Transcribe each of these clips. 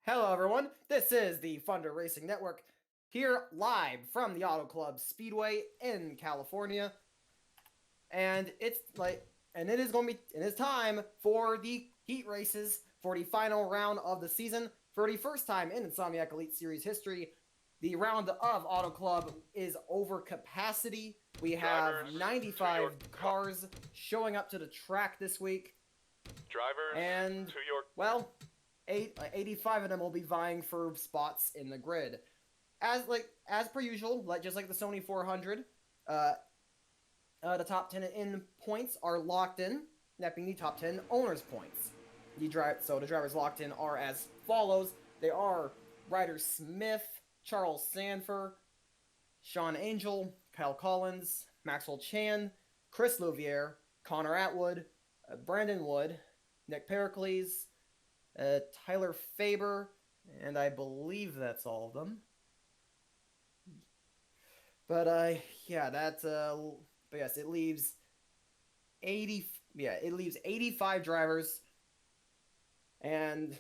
Hello, everyone. This is the Thunder Racing Network here live from the Auto Club Speedway in California, and it is time for the heat races for the final round of the season. For the first time in Insomniac Elite Series history, the round of Auto Club is over capacity. We have 95 cars showing up to the track this week, and well, 85 of them will be vying for spots in the grid. As per usual, just like the Sony 400, the top 10 in points are locked in, that being the top 10 owners' points. The drivers locked in are as follows. They are Ryder Smith, Charles Sanford, Sean Angel, Kyle Collins, Maxwell Chan, Chris Louvier, Connor Atwood, Brandon Wood, Nick Pericles, Tyler Faber, and I believe that's all of them. But yeah, but yes, it leaves 85 drivers, and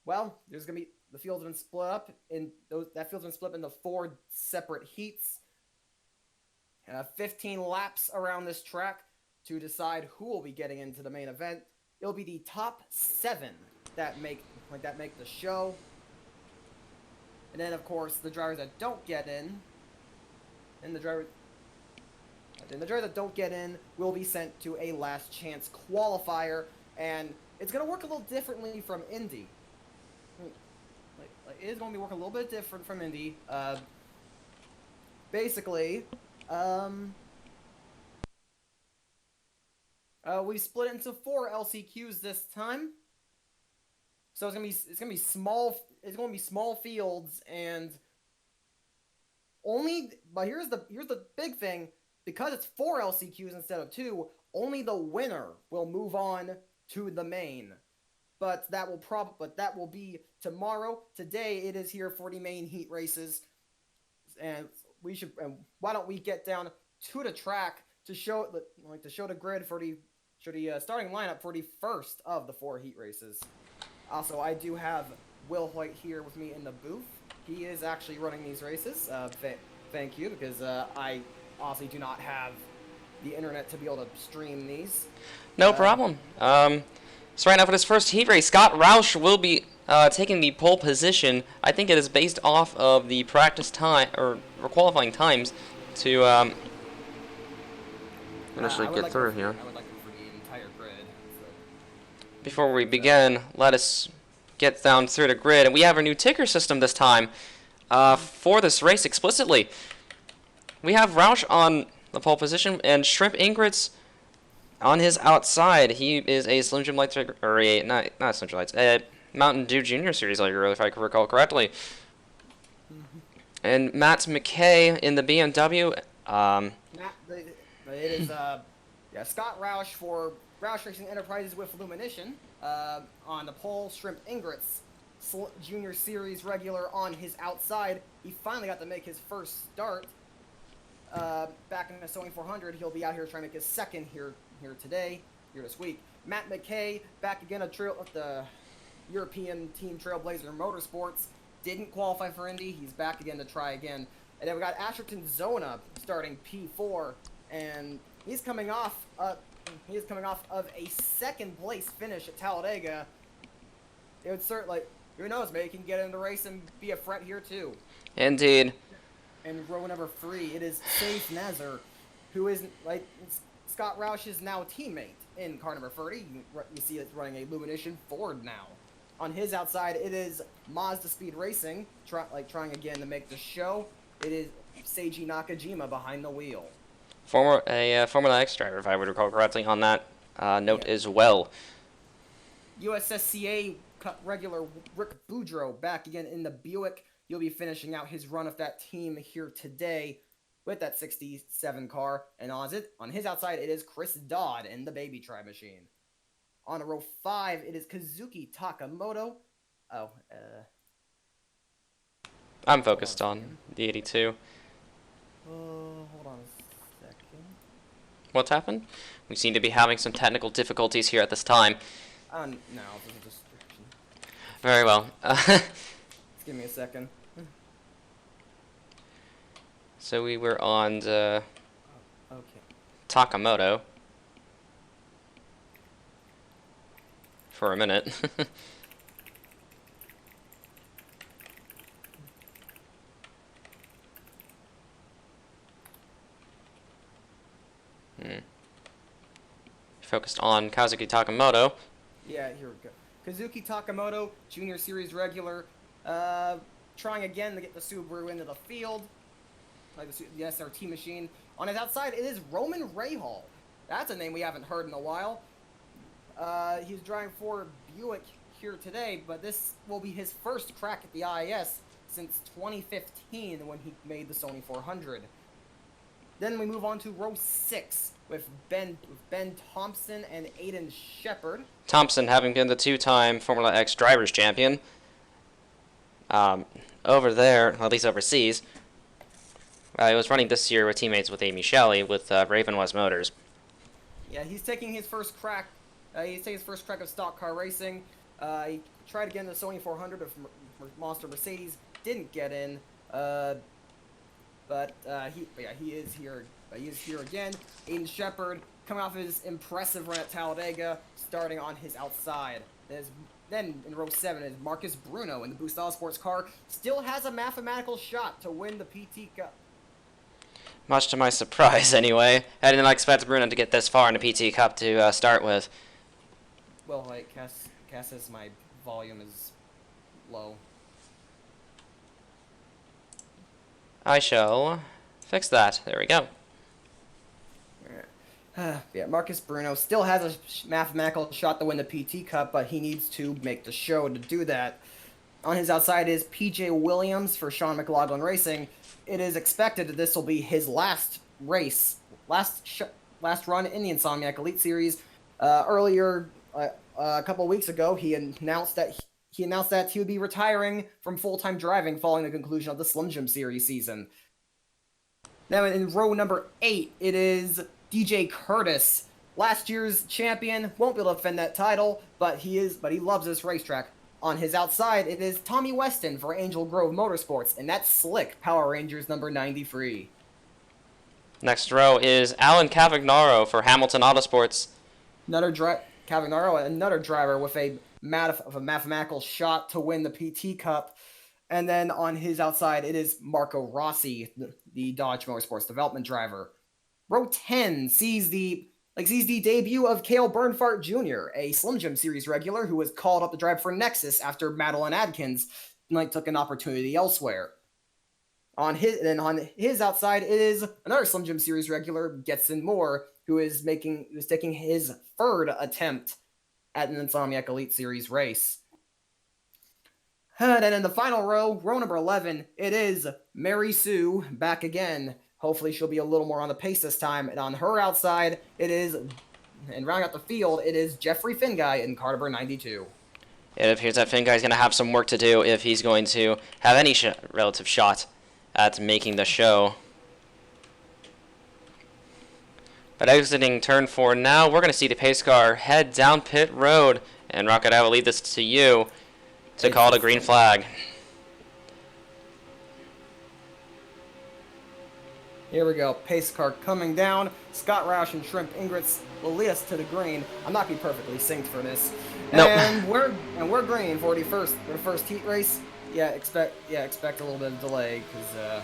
well, the field's been split up into 4 separate heats, 15 laps around this track to decide who will be getting into the main event. It'll be the top 7 that make the show, and then of course the drivers that don't get in, and the drivers that don't get in will be sent to a last chance qualifier, and it's gonna work a little differently from Indy. It is gonna be working a little bit different from Indy. Basically, we split it into 4 LCQs this time. So it's gonna be small fields, and but here's the big thing, because it's 4 LCQs instead of 2, only the winner will move on to the main. But that will be tomorrow. Today it is here for the main heat races, and why don't we get down to the track to show the grid for the starting lineup for the first of the 4 heat races. Also, I do have Will Hoyt here with me in the booth. He is actually running these races. Thank you, because I honestly do not have the internet to be able to stream these. No problem. So right now for this first heat race, Scott Roush will be taking the pole position. I think it is based off of the practice time or qualifying times to initially get through here. I would like for the entire grid. Before we begin, let us get down through the grid, and we have our new ticker system this time for this race explicitly. We have Roush on the pole position and Shrimp Ingrats on his outside. He is a Slim Jim Lights, or not Slim Jim Lights, a Mountain Dew Junior Series leader, if I can recall correctly. And Matt McKay in the BMW. It is Scott Roush for Roush Racing Enterprises with Illumination on the pole. Shrimp Ingrats, Junior Series regular on his outside. He finally got to make his first start back in the Sony 400. He'll be out here trying to make his second here this week. Matt McKay back again at the European Team Trailblazer Motorsports. Didn't qualify for Indy. He's back again to try again. And then we got Asherton Zona starting P4, and he's coming off of a second place finish at Talladega. It would who knows, maybe he can get in the race and be a threat here too. Indeed. And row number 3, it is Saif Nazar, who is Scott Roush's now teammate in car number 30. You see it's running a Illumination Ford now. On his outside, it is Mazda Speed Racing, trying again to make the show. It is Seiji Nakajima behind the wheel. Formula X driver, if I would recall correctly, on that note as well. USSCA regular Rick Boudreau back again in the Buick. He'll be finishing out his run of that team here today with that 67 car. And on his outside, it is Chris Dodd in the Baby Tri Machine. On row 5, it is Kazuki Takamoto. I'm focused on the 82. Hold on a second. What's happened? We seem to be having some technical difficulties here at this time. No, this is just Very well. Just give me a second. So we were on the Okay. Takamoto for a minute. Focused on Kazuki Takamoto. Yeah, here we go. Kazuki Takamoto, Junior Series regular, trying again to get the Subaru into the field, like the SRT machine. On his outside, it is Roman Rahal. That's a name we haven't heard in a while. He's driving for Buick here today, but this will be his first crack at the IS since 2015 when he made the Sony 400. Then we move on to row 6 with Ben Thompson and Aiden Shepard. Thompson having been the two-time Formula X Drivers' Champion. Over there, at least overseas, he was running this year with teammates with Amy Shelley with Raven West Motors. Yeah, he's taking his first crack. He's taking his first crack of stock car racing. He tried again the Sony 400 of Monster Mercedes, didn't get in. But he is here. He is here again. Aiden Shepard coming off his impressive run at Talladega, starting on his outside. Then in row 7 is Marcus Bruno in the Boost Auto Sports car. Still has a mathematical shot to win the PT Cup. Much to my surprise, anyway. I didn't expect Bruno to get this far in the PT Cup to start with. Well, like, Cass says my volume is low. I shall fix that. There we go. Yeah, Marcus Bruno still has a mathematical shot to win the PT Cup, but he needs to make the show to do that. On his outside is PJ Williams for Sean McLaughlin Racing. It is expected that this will be his last race, last run in the Insomniac Elite Series. Earlier, a couple weeks ago, he announced that he would be retiring from full-time driving following the conclusion of the Slim Jim Series season. Now in row number 8, it is DJ Curtis, last year's champion. Won't be able to defend that title, but he loves this racetrack. On his outside, it is Tommy Weston for Angel Grove Motorsports, and that's Slick Power Rangers number 93. Next row is Alan Cavagnaro for Hamilton Autosports. Cavagnaro, another driver with a mathematical shot to win the PT Cup. And then on his outside, it is Marco Rossi, the Dodge Motorsports development driver. Row 10 sees the debut of Cale Bernhardt Jr., a Slim Jim Series regular who was called up to drive for Nexus after Madeline Adkins took an opportunity elsewhere. On his outside, it is another Slim Jim Series regular, Getson Moore, who is taking his third attempt at an Insomniac Elite Series race. And then in the final row number 11, it is Mary Sue back again. Hopefully she'll be a little more on the pace this time. And on her outside, and rounding out the field, it is Jeffrey Finguy in car number 92. It appears that Finguy's going to have some work to do if he's going to have any relative shot at making the show. But exiting turn 4 now, we're going to see the pace car head down pit road. And Rocket, I will leave this to you to call the green flag. Here we go. Pace car coming down. Scott Roush and Shrimp Ingress will lead us to the green. I'm not going to be perfectly synced for this. Nope. And we're green for the first heat race. Expect a little bit of delay because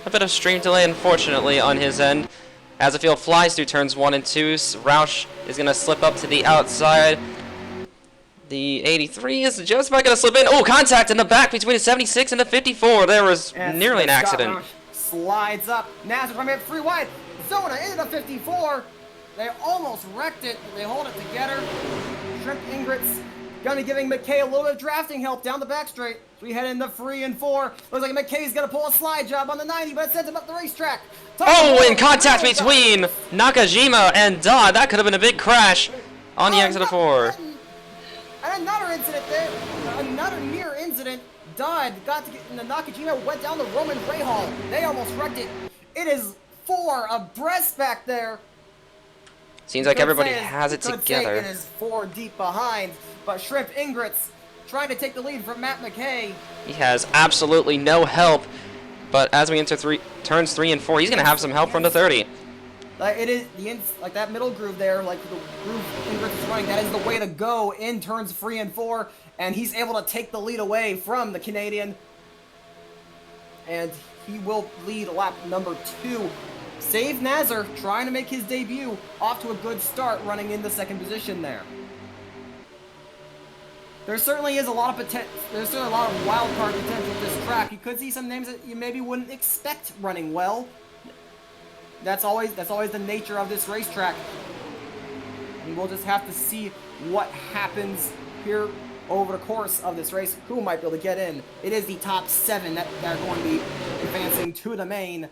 A bit of stream delay, unfortunately, on his end. As the field flies through turns 1 and 2, Roush is going to slip up to the outside. The 83 is just about going to slip in. Oh, contact in the back between the 76 and the 54. There was nearly an accident. Roush slides up. Nazareth running up 3 wide. Zona into the 54. They almost wrecked it. They hold it together. Shrimp Ingress gonna giving McKay a little bit of drafting help down the back straight. So we head into 3 and 4. Looks like McKay's gonna pull a slide job on the 90, but it sends him up the racetrack. Oh, in contact between Nakajima and Dodd. That could have been a big crash on the exit of 4. And another incident there. Another near incident. Dodd got to get in the Nakajima, went down the Roman Rahal. They almost wrecked it. It is 4 abreast back there. Seems like everybody has it together. It is 4 deep behind, but Shrimp Ingress trying to take the lead from Matt McKay. He has absolutely no help, but as we enter turns 3 and 4, he's going to have some help from the 30. Like it is like that middle groove there, like the groove Ingrid is running. That is the way to go in turns 3 and 4, and he's able to take the lead away from the Canadian, and he will lead lap number 2. Save Nazar trying to make his debut, off to a good start, running in the 2nd position there. There certainly is a lot of There's certainly a lot of wild card potential with this track. You could see some names that you maybe wouldn't expect running well. That's always the nature of this racetrack. And we'll just have to see what happens here over the course of this race. Who might be able to get in? It is the top 7 that are going to be advancing to the main.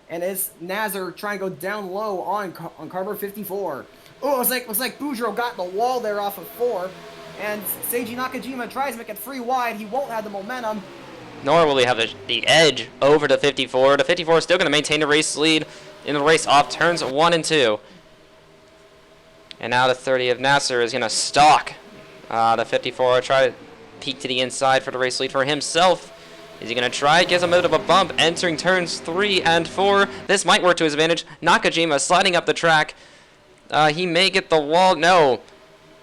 And it's Nazar trying to go down low on carbon 54. Oh, looks like Boudreaux got the wall there off of 4. And Seiji Nakajima tries to make it free wide. He won't have the momentum. Nor will he have the edge over the 54. The 54 is still going to maintain the race lead in the race off turns 1 and 2. And now the 30 of Nasser is going to stalk the 54. Try to peek to the inside for the race lead for himself. Is he going to try? Gives him a bit of a bump entering turns 3 and 4. This might work to his advantage. Nakajima sliding up the track. He may get the wall. No.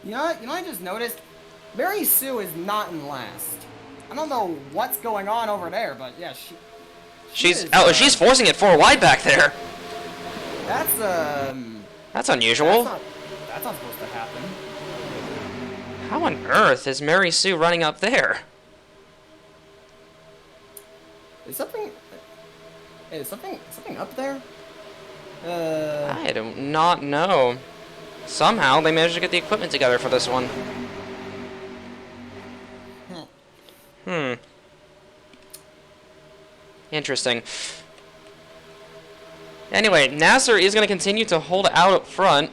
You know what I just noticed? Mary Sue is not in last. I don't know what's going on over there, but yeah, she's forcing it 4 wide back there. That's unusual. That's not supposed to happen. How on earth is Mary Sue running up there? Is something up there? I do not know. Somehow they managed to get the equipment together for this one. Interesting. Anyway, Nasser is going to continue to hold out up front.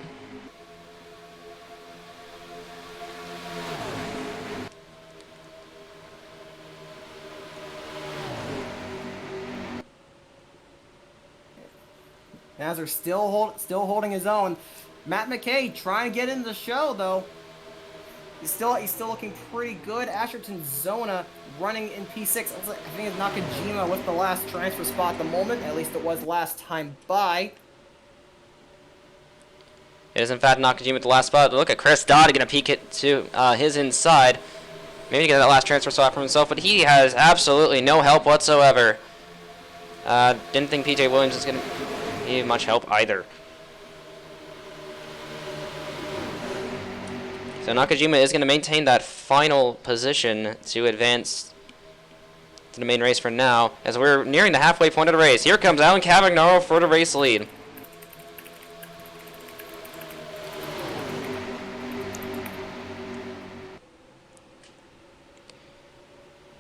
Nasser still holding his own. Matt McKay trying to get into the show though. He's still looking pretty good. Asherton Zona running in P6. I think it's Nakajima with the last transfer spot at the moment. At least it was last time by. It is in fact Nakajima with the last spot. Look at Chris Dodd going to peek it to his inside. Maybe get that last transfer spot for himself, but he has absolutely no help whatsoever. Didn't think PJ Williams was going to need much help either. So Nakajima is going to maintain that final position to advance to the main race for now, as we're nearing the halfway point of the race. Here comes Alan Cavagnaro for the race lead.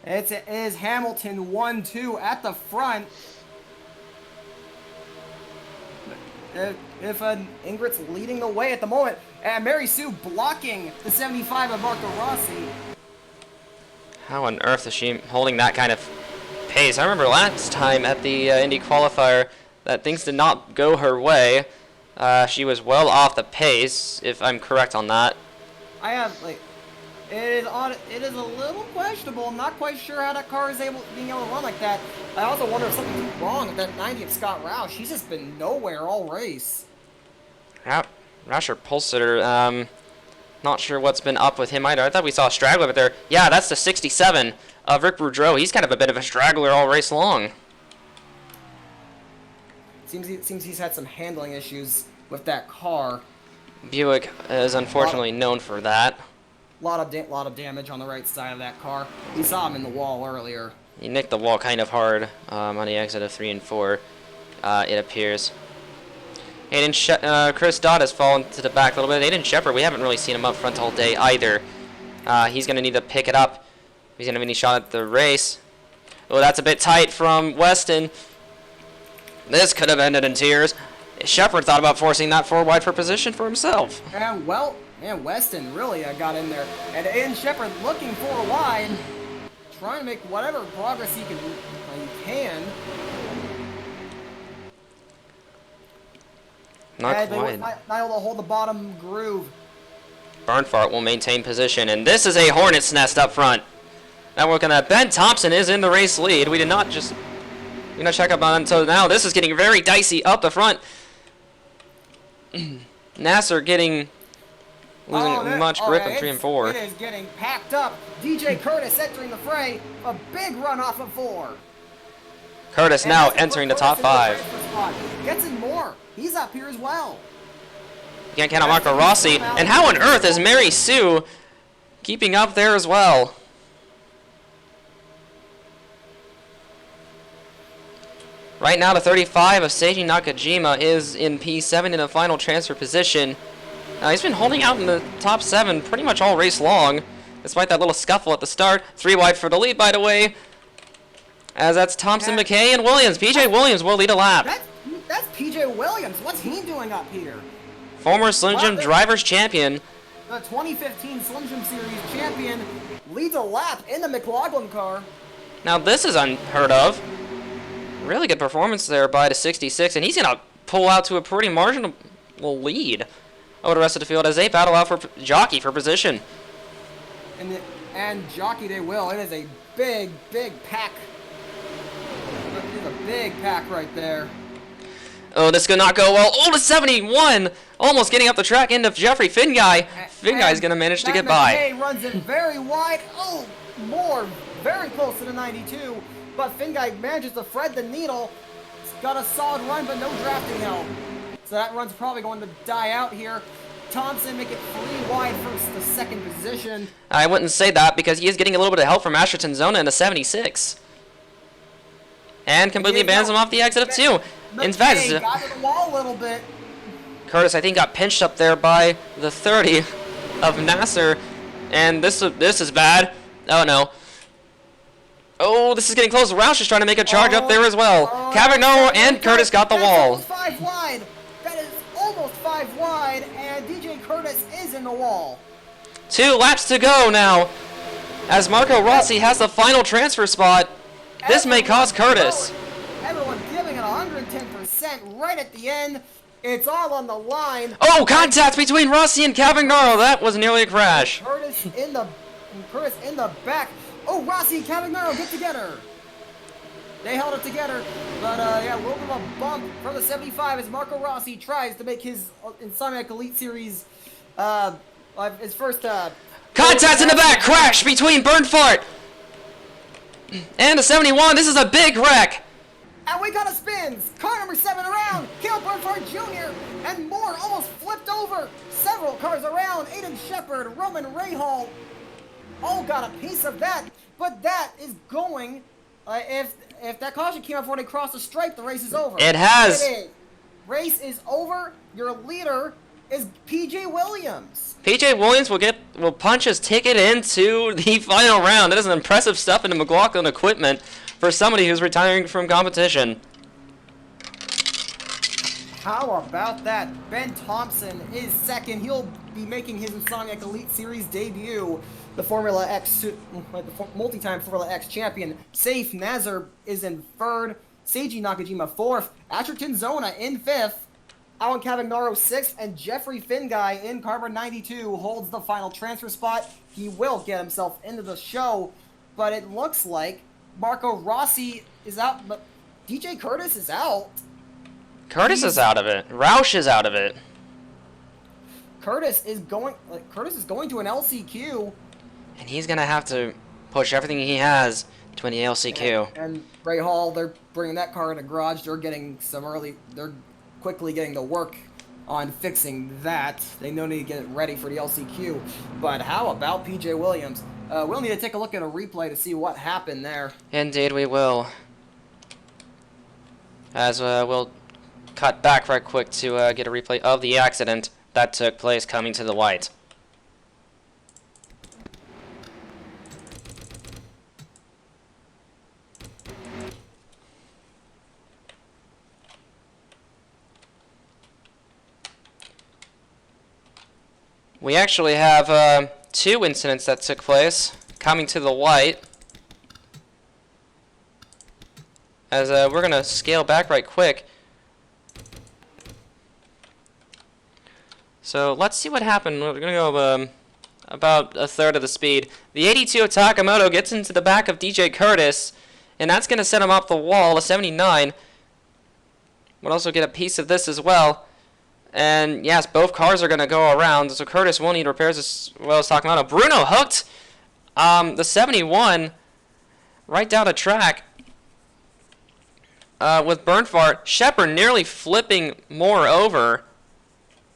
It is Hamilton 1-2 at the front. If Ingrid's leading the way at the moment, and Mary Sue blocking the 75 of Marco Rossi. How on earth is she holding that kind of pace? I remember last time at the Indy qualifier that things did not go her way. She was well off the pace, if I'm correct on that. It is a little questionable. I'm not quite sure how that car is being able to run like that. I also wonder if something's wrong with that 90 of Scott Roush. He's just been nowhere all race. Roush or Pulsar, not sure what's been up with him either. I thought we saw a straggler up there. Yeah, that's the 67 of Rick Boudreau. He's kind of a bit of a straggler all race long. Seems he's had some handling issues with that car. Buick is unfortunately known for that. Lot of damage on the right side of that car. We saw him in the wall earlier. He nicked the wall kind of hard on the exit of 3 and 4, it appears. Chris Dodd has fallen to the back a little bit. Aiden Shepard, we haven't really seen him up front all day either. He's going to need to pick it up. He's going to have any shot at the race. Oh, that's a bit tight from Weston. This could have ended in tears. Shepard thought about forcing that 4 wide for position for himself. And well, man, Weston really got in there. And Aiden Shepard looking 4 wide, trying to make whatever progress he can. Not quite. Not able to hold the bottom groove. Burnfart will maintain position, and this is a hornet's nest up front. Now we're looking at Ben Thompson is in the race lead. We did not just check up on until now. This is getting very dicey up the front. Nasser losing much grip in 3 and 4. It is getting packed up. DJ Curtis entering the fray. A big run off of 4. Curtis now entering the top 5. Gets in more. He's up here as well. Can't count on Marco Rossi. And how on earth is Mary Sue keeping up there as well? Right now, the 35 of Seiji Nakajima is in P7 in a final transfer position. Now, he's been holding out in the top 7 pretty much all race long, despite that little scuffle at the start. 3 wide for the lead, by the way, as that's Thompson, McKay, and Williams. PJ Williams will lead a lap. That's PJ Williams. What's he doing up here? Former Slim Jim Drivers Champion. The 2015 Slim Jim Series champion leads a lap in the McLaughlin car. Now, this is unheard of. Really good performance there by the 66, and he's going to pull out to a pretty marginal lead over the rest of the field as they battle out for jockey for position. And jockey they will. It is a big, big pack. It's a big pack right there. Oh, this could not go well. Oh, the 71! Almost getting up the track into Jeffrey Finguy. Finguy's going to manage to get by. McKay runs it very wide. Oh, very close to the 92. But Finguy manages to thread the needle. It's got a solid run, but no drafting help. So that run's probably going to die out here. Thompson make it 3 wide for the 2nd position. I wouldn't say that because he is getting a little bit of help from Asherton Zona in the 76. And completely bans him off the exit of 2. In fact, got to the wall a little bit. Curtis, I think, got pinched up there by the 30 of Nasser. And this is bad. Oh, no. Oh, this is getting close. Roush is trying to make a charge up there as well. Cavagno and Curtis got the wall. 5 wide. That is almost 5 wide, and DJ Curtis is in the wall. 2 laps to go now, as Marco Rossi has the final transfer spot. This may cost Curtis. Everyone giving it 110% right at the end. It's all on the line. Oh, contact between Rossi and Cavagno. That was nearly a crash. Curtis in the back. Oh, Rossi and Cavagno get together. They held it together, but yeah, a little bit of a bump from the 75 as Marco Rossi tries to make his Insomniac Elite Series, his first, Contact in the back, crash between Burnfart and the 71. This is a big wreck. And we got a spins. Car number 7 around. Kill Burnfart Jr. and more almost flipped over. Several cars around. Aiden Shepard, Roman Rahal, all got a piece of that. But that is going. If that caution came out before they crossed the stripe, the race is over. It has. It is. Race is over. Your leader is PJ Williams. PJ Williams will punch his ticket into the final round. That is impressive stuff in the McLaughlin equipment for somebody who's retiring from competition. How about that? Ben Thompson is 2nd. He'll be making his Insomniac Elite Series debut. The Formula X, multi-time Formula X champion, Saif Nazar is in 3rd. Seiji Nakajima 4th. Asherton Zona in 5th. Alan Cavagnaro 6th. And Jeffrey Finguy in Carbon 92 holds the final transfer spot. He will get himself into the show. But it looks like Marco Rossi is out. But DJ Curtis is out. Curtis is out of it. Roush is out of it. Curtis is going to an LCQ. And he's going to have to push everything he has to an LCQ. And Ray Hall, they're bringing that car in the garage. They're quickly getting to work on fixing that. They know need to get it ready for the LCQ. But how about PJ Williams? We'll need to take a look at a replay to see what happened there. Indeed we will. As we'll cut back right quick to get a replay of the accident that took place coming to the white. We actually have 2 incidents that took place coming to the white. As we're going to scale back right quick. So let's see what happened. We're going to go about a third of the speed. The 82 of Takamoto gets into the back of DJ Curtis, and that's going to set him up the wall. A 79 would also get a piece of this as well. And yes, both cars are going to go around, so Curtis won't need repairs as well as Takamoto. Bruno hooked the 71 right down the track with Bernfart. Shepard nearly flipping Moore over.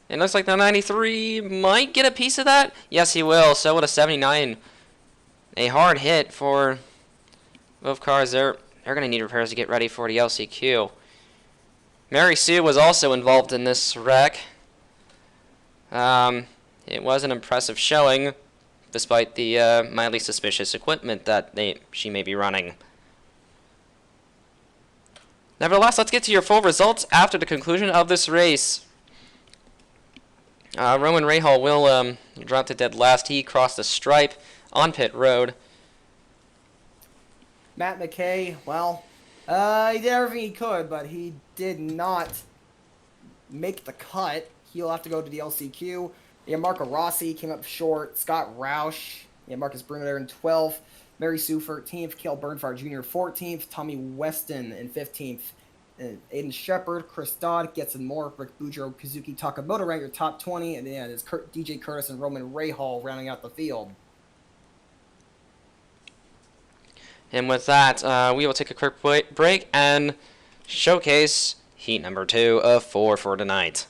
It looks like the 93 might get a piece of that. Yes, he will. So would a 79. A hard hit for both cars. They're going to need repairs to get ready for the LCQ. Mary Sue was also involved in this wreck. It was an impressive showing, despite the mildly suspicious equipment that she may be running. Nevertheless, let's get to your full results after the conclusion of this race. Roman Rahal will drop to dead last. He crossed the stripe on pit road. Matt McKay, well, he did everything he could, but he did not make the cut. He'll have to go to the LCQ. Yeah, Marco Rossi came up short. Scott Roush, Marcus Bruno there in 12th. Mary Sue 13th. Cale Bernfart Jr. 14th. Tommy Weston in 15th. Aiden Shepard, Chris Dodd, Getson Moore, Rick Boudreaux, Kazuki Takamoto ranked your top 20, and then it's DJ Curtis and Roman Rahal rounding out the field. And with that, we will take a quick break and showcase heat number 2 of 4 for tonight.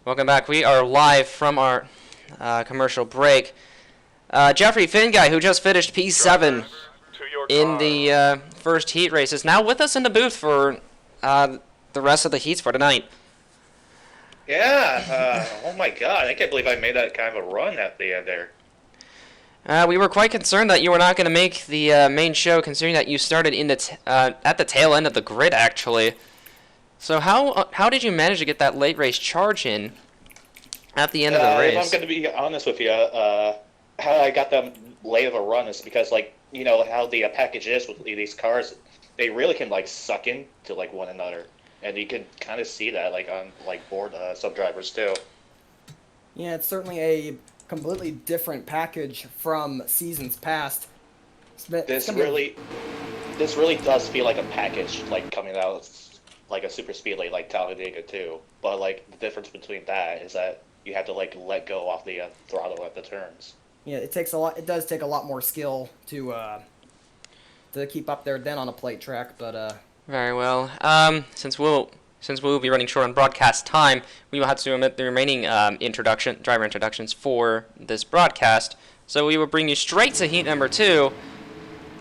Welcome back. We are live from our commercial break. Jeffrey Finguy, who just finished P7 in the first heat race, is now with us in the booth for the rest of the heats for tonight. Yeah, oh my god, I can't believe I made that kind of a run at the end there. We were quite concerned that you were not going to make the main show, considering that you started in the at the tail end of the grid, actually. So how did you manage to get that late race charge in at the end of the race? If I'm going to be honest with you, how I got them late of a run is because, like, you know how the package is with these cars, they really can like suck into like one another, and you can kind of see that like on like board sub drivers too. Yeah, it's certainly a completely different package from seasons past. This really does feel like a package, like coming out like a super speedway like Talladega 2. But like the difference between that is that you have to like let go off the throttle at the turns. Yeah, it takes a lot. It does take a lot more skill to keep up there than on a plate track. But Very well. Since we'll be running short on broadcast time, we will have to omit the remaining driver introductions for this broadcast. So we will bring you straight to heat number 2.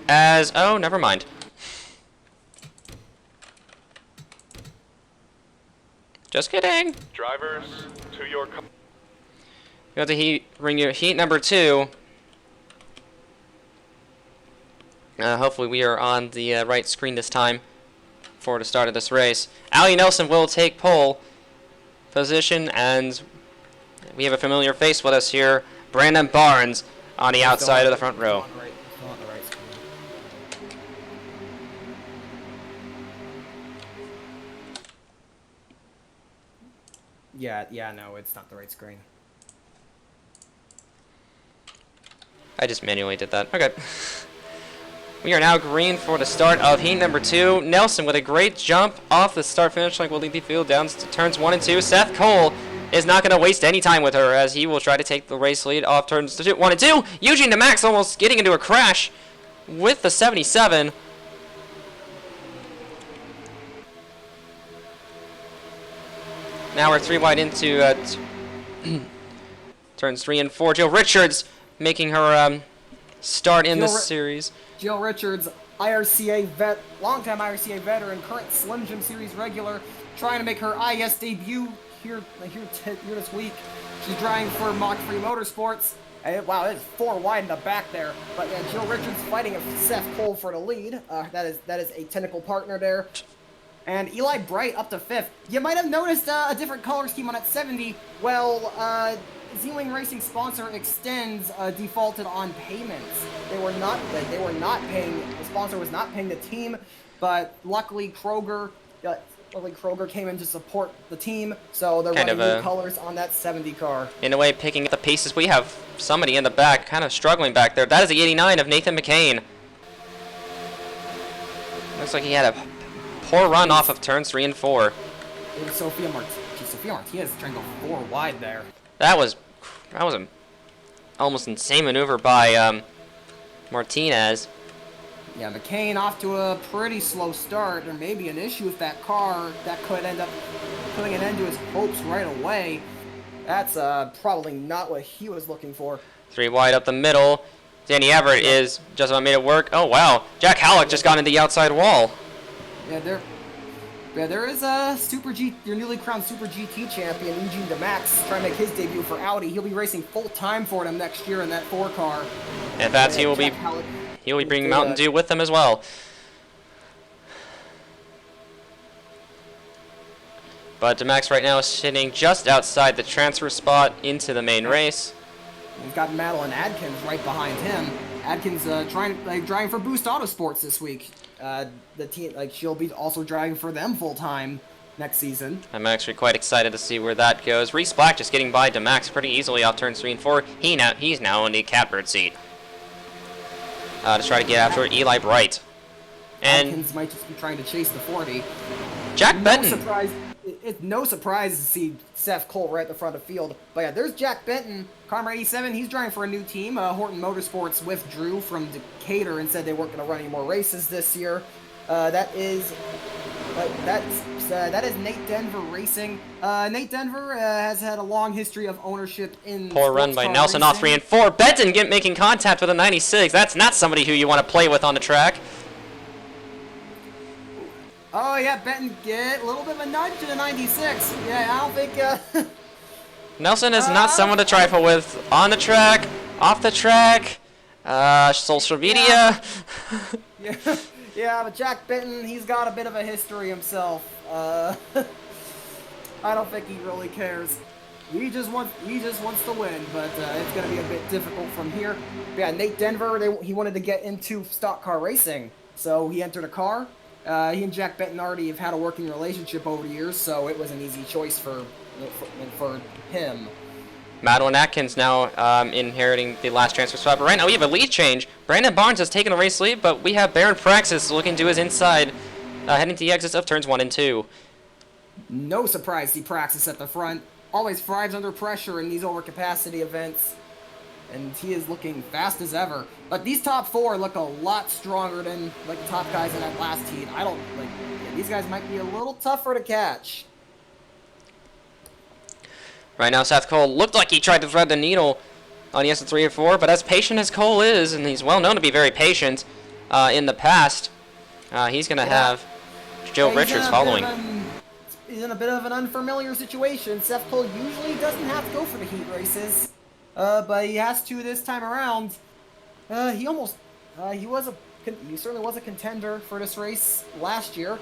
Oh, never mind. Just kidding. Drivers, to your... We have to bring you heat number 2. Hopefully we are on the right screen this time for the start of this race. Allie Nelson will take pole position, and we have a familiar face with us here, Brandon Barnes, on the outside of the front row. Yeah, no, it's not the right screen. I just manually did that. Okay. We are now green for the start of heat number 2. Nelson with a great jump off the start-finish line will lead the field down to turns 1 and 2. Seth Cole is not going to waste any time with her as he will try to take the race lead off turns 1 and 2. Eugene DeMax almost getting into a crash with the 77. Now we're 3 wide into turns 3 and 4. Jill Richards making her start in this series. Jill Richards, longtime IRCA veteran, current Slim Jim Series regular, trying to make her IS debut here this week. She's driving for Mach 3 Motorsports. And, wow, it's 4 wide in the back there. But yeah, Jill Richards fighting Seth Cole for the lead. That is a technical partner there. And Eli Bright up to 5th. You might have noticed a different color scheme on that 70. Well, Z-Wing Racing sponsor Extends defaulted on payments. They were not paying. The sponsor was not paying the team, but luckily Kroger came in to support the team, so they're running new colors on that 70 car. In a way, picking up the paces. We have somebody in the back, kind of struggling back there. That is the 89 of Nathan McCain. Looks like he had a poor run off of turns 3 and 4. It was Sophia Martinez trying to go 4 wide there. That was an almost insane maneuver by Martinez. Yeah, McCain off to a pretty slow start. There may be an issue with that car that could end up putting an end to his hopes right away. That's probably not what he was looking for. 3 wide up the middle. Danny Everett is just about made it work. Oh wow, Jack Halleck just got into the outside wall. Yeah, there is a your newly crowned Super GT champion, Eugene DeMax, trying to make his debut for Audi. He'll be racing full-time for them next year in that 4 car. And that's he'll be bringing Mountain Dew with them as well. But DeMax right now is sitting just outside the transfer spot into the main race. We've got Madeline Adkins right behind him. Adkins driving for Boost Autosports this week. The team, she'll be also driving for them full time next season. I'm actually quite excited to see where that goes. Reese Black just getting by DeMax pretty easily off turns 3 and 4. He's now in the catbird seat. To try to get after Eli Bright. And Adkins might just be trying to chase the 40. Jack Benton. It's no surprise to see Seth Cole right at the front of the field. But yeah, there's Jack Benton, Comrade 87. He's driving for a new team. Horton Motorsports withdrew from Decatur and said they weren't going to run any more races this year. That is Nate Denver Racing. Nate Denver has had a long history of ownership in poor run by Nelson off 3 and 4. Benton making contact with a 96. That's not somebody who you want to play with on the track. Oh yeah, Benton get a little bit of a nudge to the 96. Yeah, I don't think Nelson is not someone to trifle with on the track, off the track, social media. Yeah, but Jack Benton, he's got a bit of a history himself. I don't think he really cares. He just wants to win, but it's gonna be a bit difficult from here. But yeah, Nate Denver, he wanted to get into stock car racing, so he entered a car. He and Jack Benton already have had a working relationship over the years, so it was an easy choice for him. Madeline Atkins now inheriting the last transfer spot. But right now we have a lead change. Brandon Barnes has taken a race lead, but we have Baron Praxis looking to his inside, heading to the exits of turns 1 and 2. No surprise to see Praxis at the front. Always thrives under pressure in these overcapacity events. And he is looking fast as ever. But these top 4 look a lot stronger than like the top guys in that last heat. I don't like these guys might be a little tougher to catch. Right now Seth Cole looked like he tried to thread the needle on the exit 3 or 4, but as patient as Cole is, and he's well known to be very patient in the past, he's going to have Joe Richards following. He's in a bit of an unfamiliar situation. Seth Cole usually doesn't have to go for the heat races. But he has to this time around. He certainly was a contender for this race last year.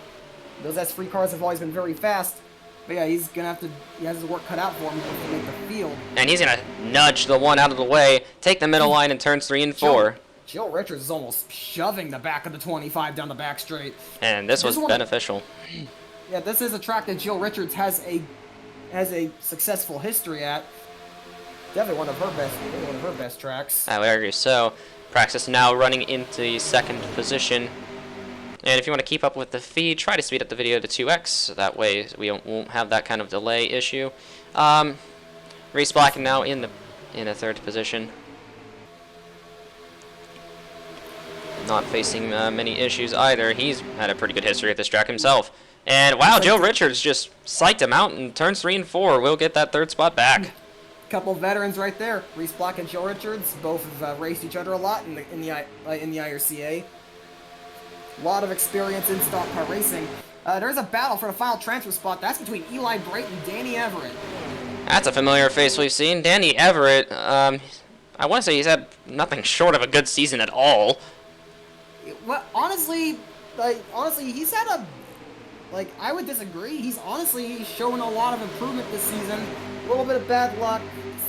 Those S3 cars have always been very fast. But yeah, he has his work cut out for him to make the field. And he's going to nudge the one out of the way, take the middle line in turns 3 and 4. Joe Richards is almost shoving the back of the 25 down the back straight. And this was beneficial. Yeah, this is a track that Jill Richards has a successful history at. Definitely one of her best tracks. I would argue so. Praxis now running into the 2nd position. And if you want to keep up with the feed, try to speed up the video to 2x, so that way we won't have that kind of delay issue. Reese Black now in a 3rd position. Not facing many issues either. He's had a pretty good history at this track himself. And wow, Joe Richards just psyched him out in turns 3 and 4. We'll get that 3rd spot back. Couple veterans right there. Reese Block and Joe Richards both have raced each other a lot in the IRCA. A lot of experience in stock car racing. There's a battle for the final transfer spot. That's between Eli Bright and Danny Everett. That's a familiar face we've seen. Danny Everett, I want to say he's had nothing short of a good season at all. Well, honestly, he's had a... I would disagree. He's showing a lot of improvement this season. A little bit of bad luck,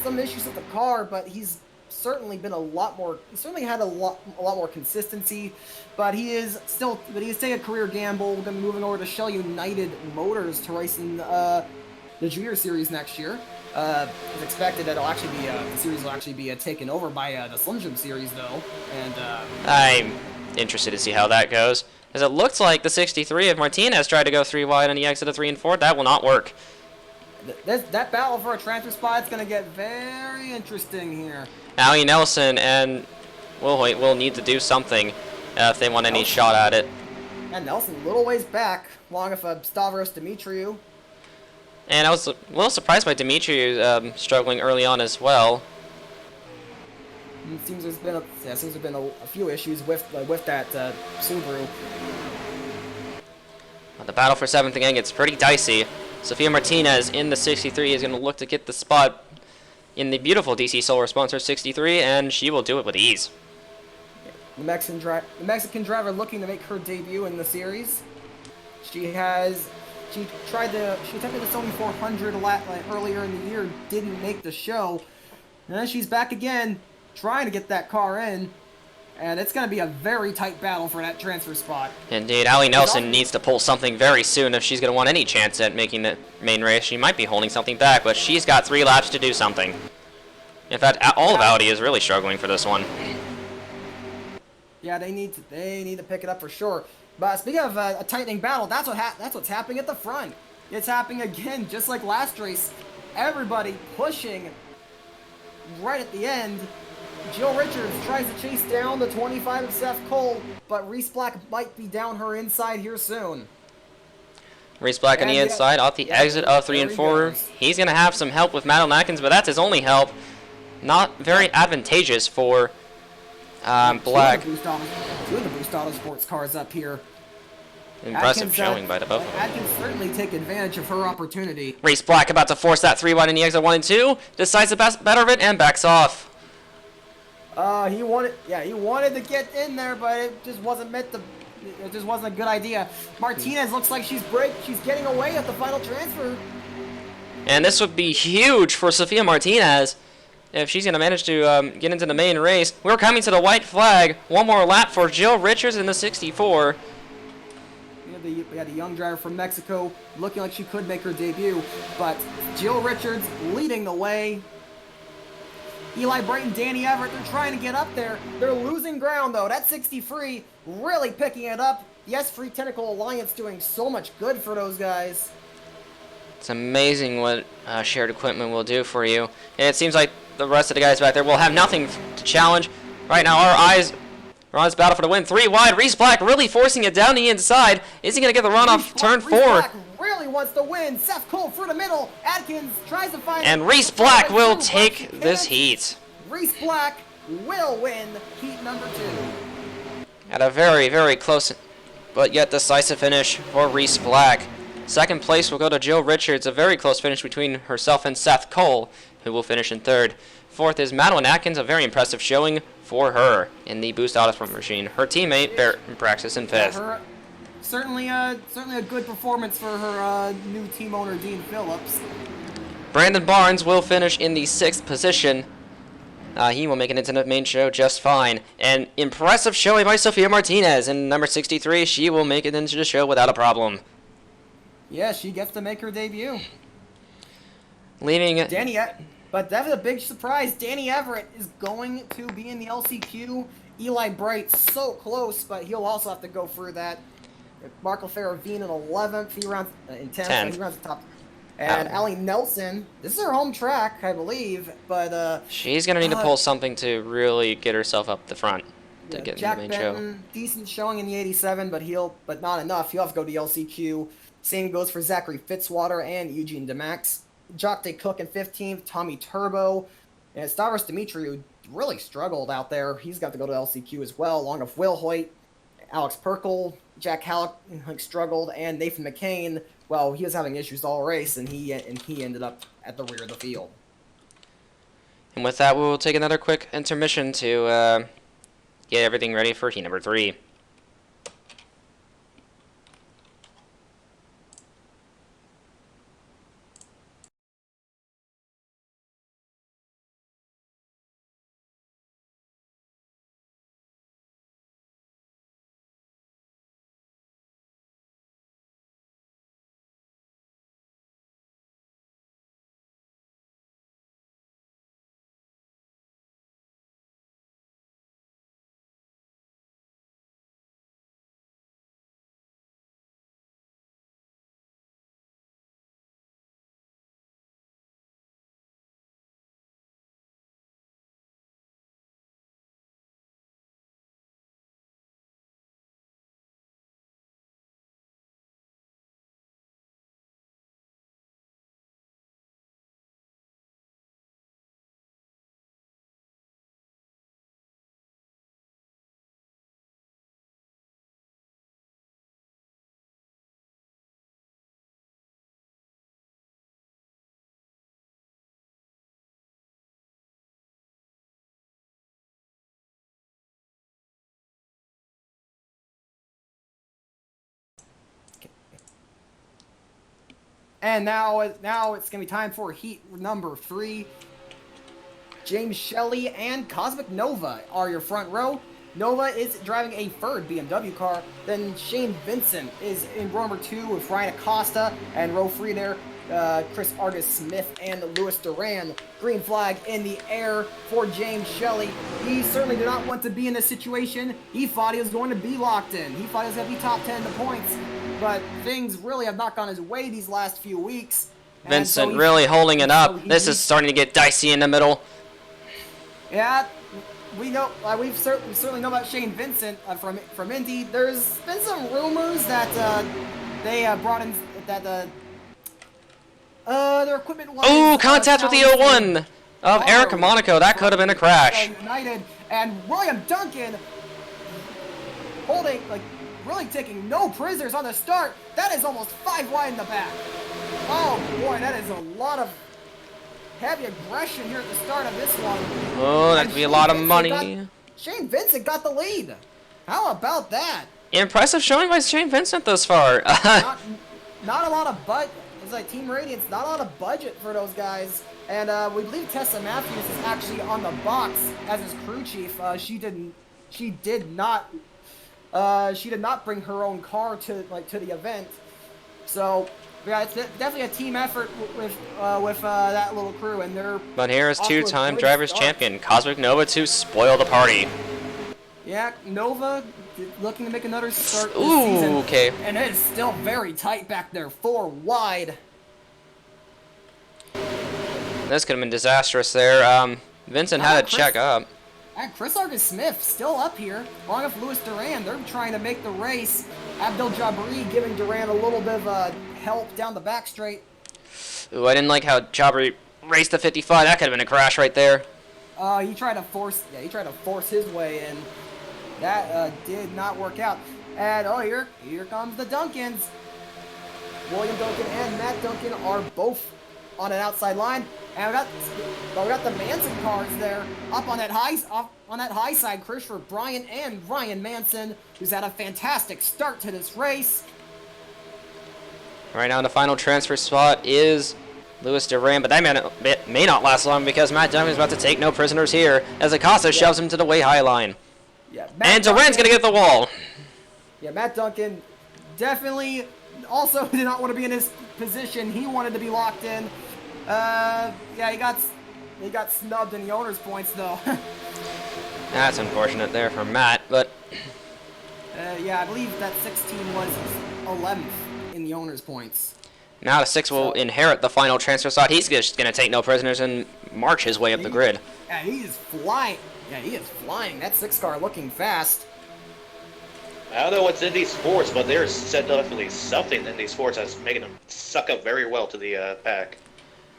some issues with the car, but he's certainly been a lot more. He's certainly had a lot more consistency. But he is taking a career gamble. We're going to be moving over to Shell United Motors to race in the Junior Series next year. It's expected that the series will actually be taken over by the Slim Jim Series, though. And I'm interested to see how that goes. As it looks like the 63 of Martinez tried to go 3 wide on the exit of 3 and 4. That will not work. That battle for a transfer spot is going to get very interesting here. Allie Nelson and Will will need to do something if they want any shot at it. And Nelson a little ways back, along with Stavros Dimitriou. And I was a little surprised by Dimitriou struggling early on as well. It seems there's been a few issues with that Subaru. The battle for 7th again gets pretty dicey. Sophia Martinez in the 63 is going to look to get the spot in the beautiful DC Solar sponsor 63, and she will do it with ease. The Mexican driver looking to make her debut in the series. She attempted the Sony 400 earlier in the year, didn't make the show, and then she's back again, trying to get that car in, and it's going to be a very tight battle for that transfer spot. Indeed, Allie Nelson needs to pull something very soon if she's going to want any chance at making the main race. She might be holding something back, but she's got 3 laps to do something. In fact, all of Audi is really struggling for this one. Yeah, they need to pick it up for sure. But speaking of a tightening battle, that's what's happening at the front. It's happening again, just like last race. Everybody pushing right at the end. Jill Richards tries to chase down the 25 of Seth Cole, but Reese Black might be down her inside here soon. Reese Black on the inside, off the exit of 3 and 4. He's going to have some help with Madeline Atkins, but that's his only help. Not very advantageous for Black. Two of the Boost Auto Sports cars up here. Impressive showing by the both of them. Atkins certainly take advantage of her opportunity. Reese Black about to force that 3 wide in the exit 1 and 2. Decides the better of it and backs off. He wanted to get in there, but it just wasn't a good idea. Martinez looks like she's getting away at the final transfer. And this would be huge for Sophia Martinez if she's going to manage to get into the main race. We're coming to the white flag. One more lap for Jill Richards in the 64. We had a young driver from Mexico looking like she could make her debut, but Jill Richards leading the way. Eli Bright and Danny Everett, they're trying to get up there. They're losing ground, though. That 63 really picking it up. Yes, Free Tentacle Alliance doing so much good for those guys. It's amazing what shared equipment will do for you. And it seems like the rest of the guys back there will have nothing to challenge. Right now, our eyes are on this battle for the win. 3 wide. Reese Black really forcing it down the inside. Is he going to get the run off turn 4? Black really wants to win. Seth Cole through the middle. Atkins tries to find... And Reese Black will take this heat. Reese Black will win heat number 2. At a very, very close but yet decisive finish for Reese Black. Second place will go to Jill Richards. A very close finish between herself and Seth Cole, who will finish in 3rd. 4th is Madeline Atkins. A very impressive showing for her in the Boost Auto machine. Her teammate, Barrett Praxis, in 5th. Yeah, certainly a good performance for her new team owner, Dean Phillips. Brandon Barnes will finish in the 6th position. He will make it into the main show just fine. An impressive showing by Sophia Martinez in number 63. She will make it into the show without a problem. Yeah, she gets to make her debut. Leaving... But that was a big surprise. Danny Everett is going to be in the LCQ. Eli Bright so close, but he'll also have to go through that. Marco Ferravine in 11th. He runs in 10th. So he runs the top. And Allie Nelson, this is her home track, I believe, but she's gonna need to pull something to really get herself up the front to get Jack in the main Benton, show. Decent showing in the 87, but not enough. He'll have to go to the LCQ. Same goes for Zachary Fitzwater and Eugene DeMax. Jacques Cook in 15th, Tommy Turbo, and Stavros Dimitriou really struggled out there. He's got to go to LCQ as well, along with Will Hoyt, Alex Perkle, Jack Halleck struggled, and Nathan McCain. Well, he was having issues all race, and he ended up at the rear of the field. And with that, we'll take another quick intermission to get everything ready for heat number 3. And now it's going to be time for heat number 3. James Shelley and Cosmic Nova are your front row. Nova is driving a Ford BMW car. Then Shane Vincent is in row number 2 with Ryan Acosta. And row 3 there, Chris Argus Smith and Louis Duran. Green flag in the air for James Shelley. He certainly did not want to be in this situation. He thought he was going to be locked in. He thought he was going to be top 10 in the points. But things really have not gone his way these last few weeks. Vincent really holding it up. This is starting to get dicey in the middle. Yeah, we know. We certainly know about Shane Vincent from Indy. There's been some rumors that they brought in that their equipment was. Ooh, contact with the 01 of Eric Monaco. That could have been a crash. United and William Duncan holding really taking no prisoners on the start. That is almost 5 wide in the back. Oh boy, that is a lot of heavy aggression here at the start of this one. Oh, that could be a lot of money. Shane Vincent got the lead. How about that? Impressive showing by Shane Vincent thus far. not a lot of budget. It's like Team Radiance, not a lot of budget for those guys. And we believe Tessa Matthews is actually on the box as his crew chief. She did not bring her own car to the event. So Yeah, it's definitely a team effort with that little crew, and they're. But here is off to a two-time good drivers start. champion Cosmic Nova to spoil the party. Yeah, Nova looking to make another start this Ooh, season. okay. And it is still very tight back there, 4 wide. This could have been disastrous there. Vincent had to check up. And Chris Argus-Smith still up here, along with Louis Duran. They're trying to make the race. Abdel Jabri giving Duran a little bit of help down the back straight. Ooh, I didn't like how Jabri raced the 55. That could have been a crash right there. He tried to force his way in. That did not work out. And here comes the Duncans. William Duncan and Matt Duncan are both on an outside line, and we got the Manson cars there up on that high side. Christopher Bryant and Ryan Manson, who's had a fantastic start to this race. Right now, the final transfer spot is Louis Duran, but that may not last long because Matt Duncan is about to take no prisoners here as Acosta shoves him to the way high line. Yeah, And Duran's going to get the wall. Yeah, Matt Duncan definitely also did not want to be in his position. He wanted to be locked in. Yeah, he got snubbed in the owner's points though. That's unfortunate there for Matt, but yeah, I believe that 16 was 11th in the owner's points. now the 6 will inherit the final transfer slot. He's just going to take no prisoners and march his way up the grid. Yeah, he is flying. Yeah, he is flying. That 6 car looking fast. I don't know what's in these sports, but there's definitely something in these sports that's making them suck up very well to the pack.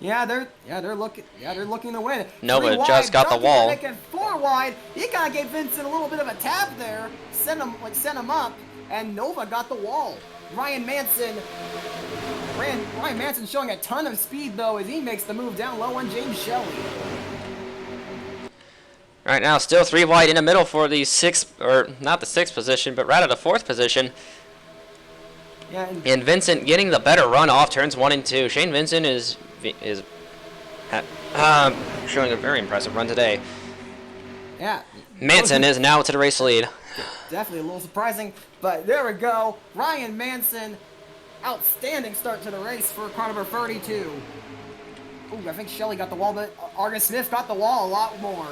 Yeah, they're looking to win. Nova 3 wide, just got the Duncan wall. Making 4 wide. He kind of gave Vincent a little bit of a tap there, sent him up, and Nova got the wall. Ryan Manson showing a ton of speed though as he makes the move down low on James Shelley. Right now, still 3 wide in the middle for the 6th, or not the 6th position, but rather the 4th position. Yeah, And Vincent getting the better run off turns 1 and 2. Shane Vincent is showing a very impressive run today. yeah. Manson is now to the race lead. Definitely a little surprising, but there we go. Ryan Manson, outstanding start to the race for car number 32. Ooh, I think Shelley got the wall, but Argus Smith got the wall a lot more.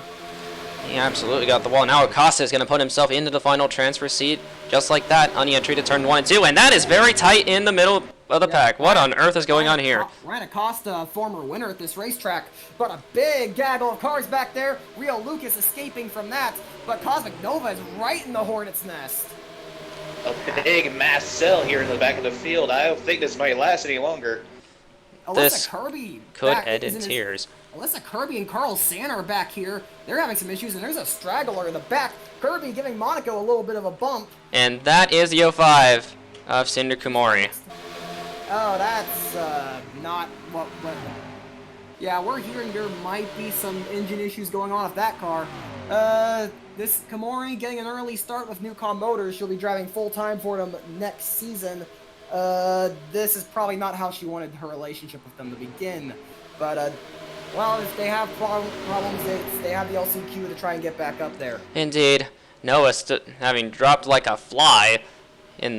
He absolutely got the wall. Now Acosta is going to put himself into the final transfer seat, just like that, on the entry to turn 1 and 2, and that is very tight in the middle of the pack. What on earth is going on here? Ryan Acosta, former winner at this racetrack, but a big gaggle of cars back there. Rio Lucas escaping from that, but Cosmic Nova is right in the hornet's nest. A big mass cell here in the back of the field. I don't think this might last any longer. This Alyssa Kirby could back end is in his- tears. Alyssa Kirby and Carl Sanner are back here. They're having some issues, and there's a straggler in the back. Kirby giving Monaco a little bit of a bump. And that is the 05 of Cinder Kumori. Oh, that's not what. Yeah, we're hearing there might be some engine issues going on with that car. This Komori getting an early start with Newcom Motors. She'll be driving full-time for them next season. This is probably not how she wanted her relationship with them to begin. But, well, if they have problems, they have the LCQ to try and get back up there. Indeed. Noah having dropped like a fly in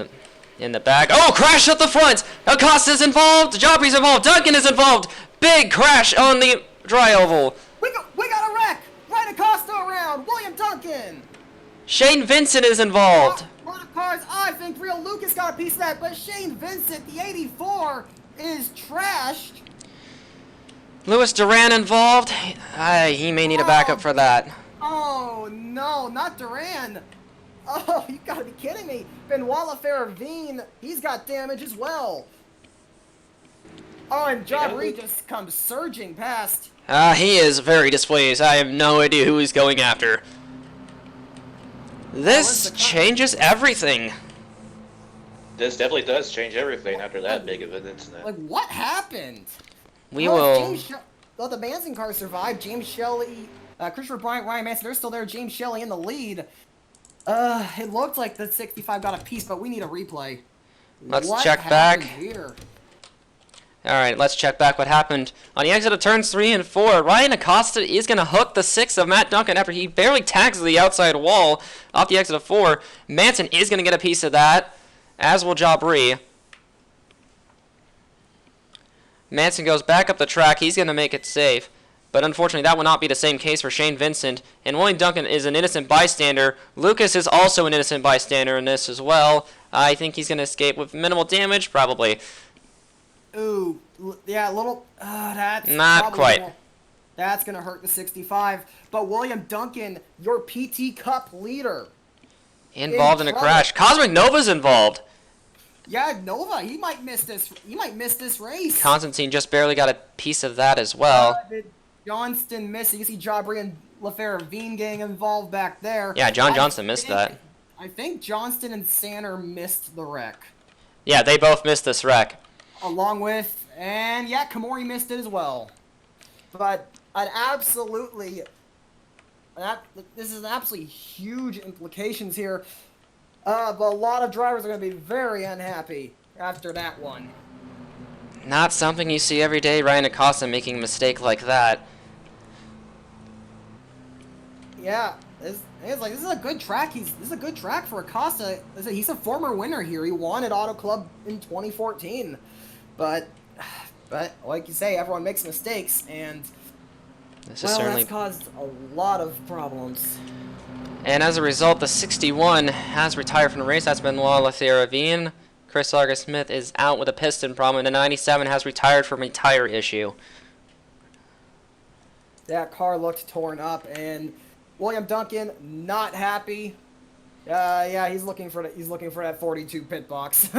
the back. Oh, crash at the front! Acosta's involved! Jobri's involved! Duncan is involved! Big crash on the dry oval! We got a wreck! Right Acosta around! William Duncan! Shane Vincent is involved! A lot of cars. I think Real Lucas got a piece of that, but Shane Vincent, the 84, is trashed. Louis Duran involved? He may need a backup for that. Oh, no, not Duran. Oh, you gotta be kidding me. Benoit Laferravine, he's got damage as well. Oh, and Jabri just comes surging past. He is very displeased. I have no idea who he's going after. This changes everything. This definitely does change everything after that big of an incident. Like, what happened? We Well, will... Well, the Manson car survived. James Shelley, Christopher Bryant, Ryan Manson, they're still there. James Shelley in the lead. It looked like the 65 got a piece, but we need a replay. Let's What check happened back. Here? Alright, let's check back what happened. On the exit of turns 3 and 4, Ryan Acosta is going to hook the 6 of Matt Duncan after he barely tags the outside wall off the exit of 4. Manson is going to get a piece of that, as will Jabri. Manson goes back up the track. He's going to make it safe. But unfortunately, that will not be the same case for Shane Vincent. And William Duncan is an innocent bystander. Lucas is also an innocent bystander in this as well. I think he's going to escape with minimal damage, probably. Ooh, yeah, a little. That's Not quite. That's gonna hurt the 65. But William Duncan, your PT Cup leader, Involved in a trouble. crash. Cosmic Nova's involved. Yeah, Nova, he might miss this. He might miss this race. Constantine just barely got a piece of that as well. Did Johnston miss it? You see Jabri and LaFerravine getting involved back there. Yeah, John Johnston missed that. I think Johnston and Sanner missed the wreck. Yeah, they both missed this wreck. Along with, and yeah, Kamori missed it as well. But this is an absolutely huge implications here. But a lot of drivers are going to be very unhappy after that one. Not something you see every day. Ryan Acosta making a mistake like that. Yeah, this is a good track. This is a good track for Acosta. He's a former winner here. He won at Auto Club in 2014. But like you say, everyone makes mistakes, and This is certainly. that's caused a lot of problems. And as a result, the 61 has retired from the race. That's Benoit Laverne. Chris Argus-Smith is out with a piston problem, and the 97 has retired from a tire issue. That car looked torn up, and William Duncan not happy. Yeah, he's looking for that 42 pit box.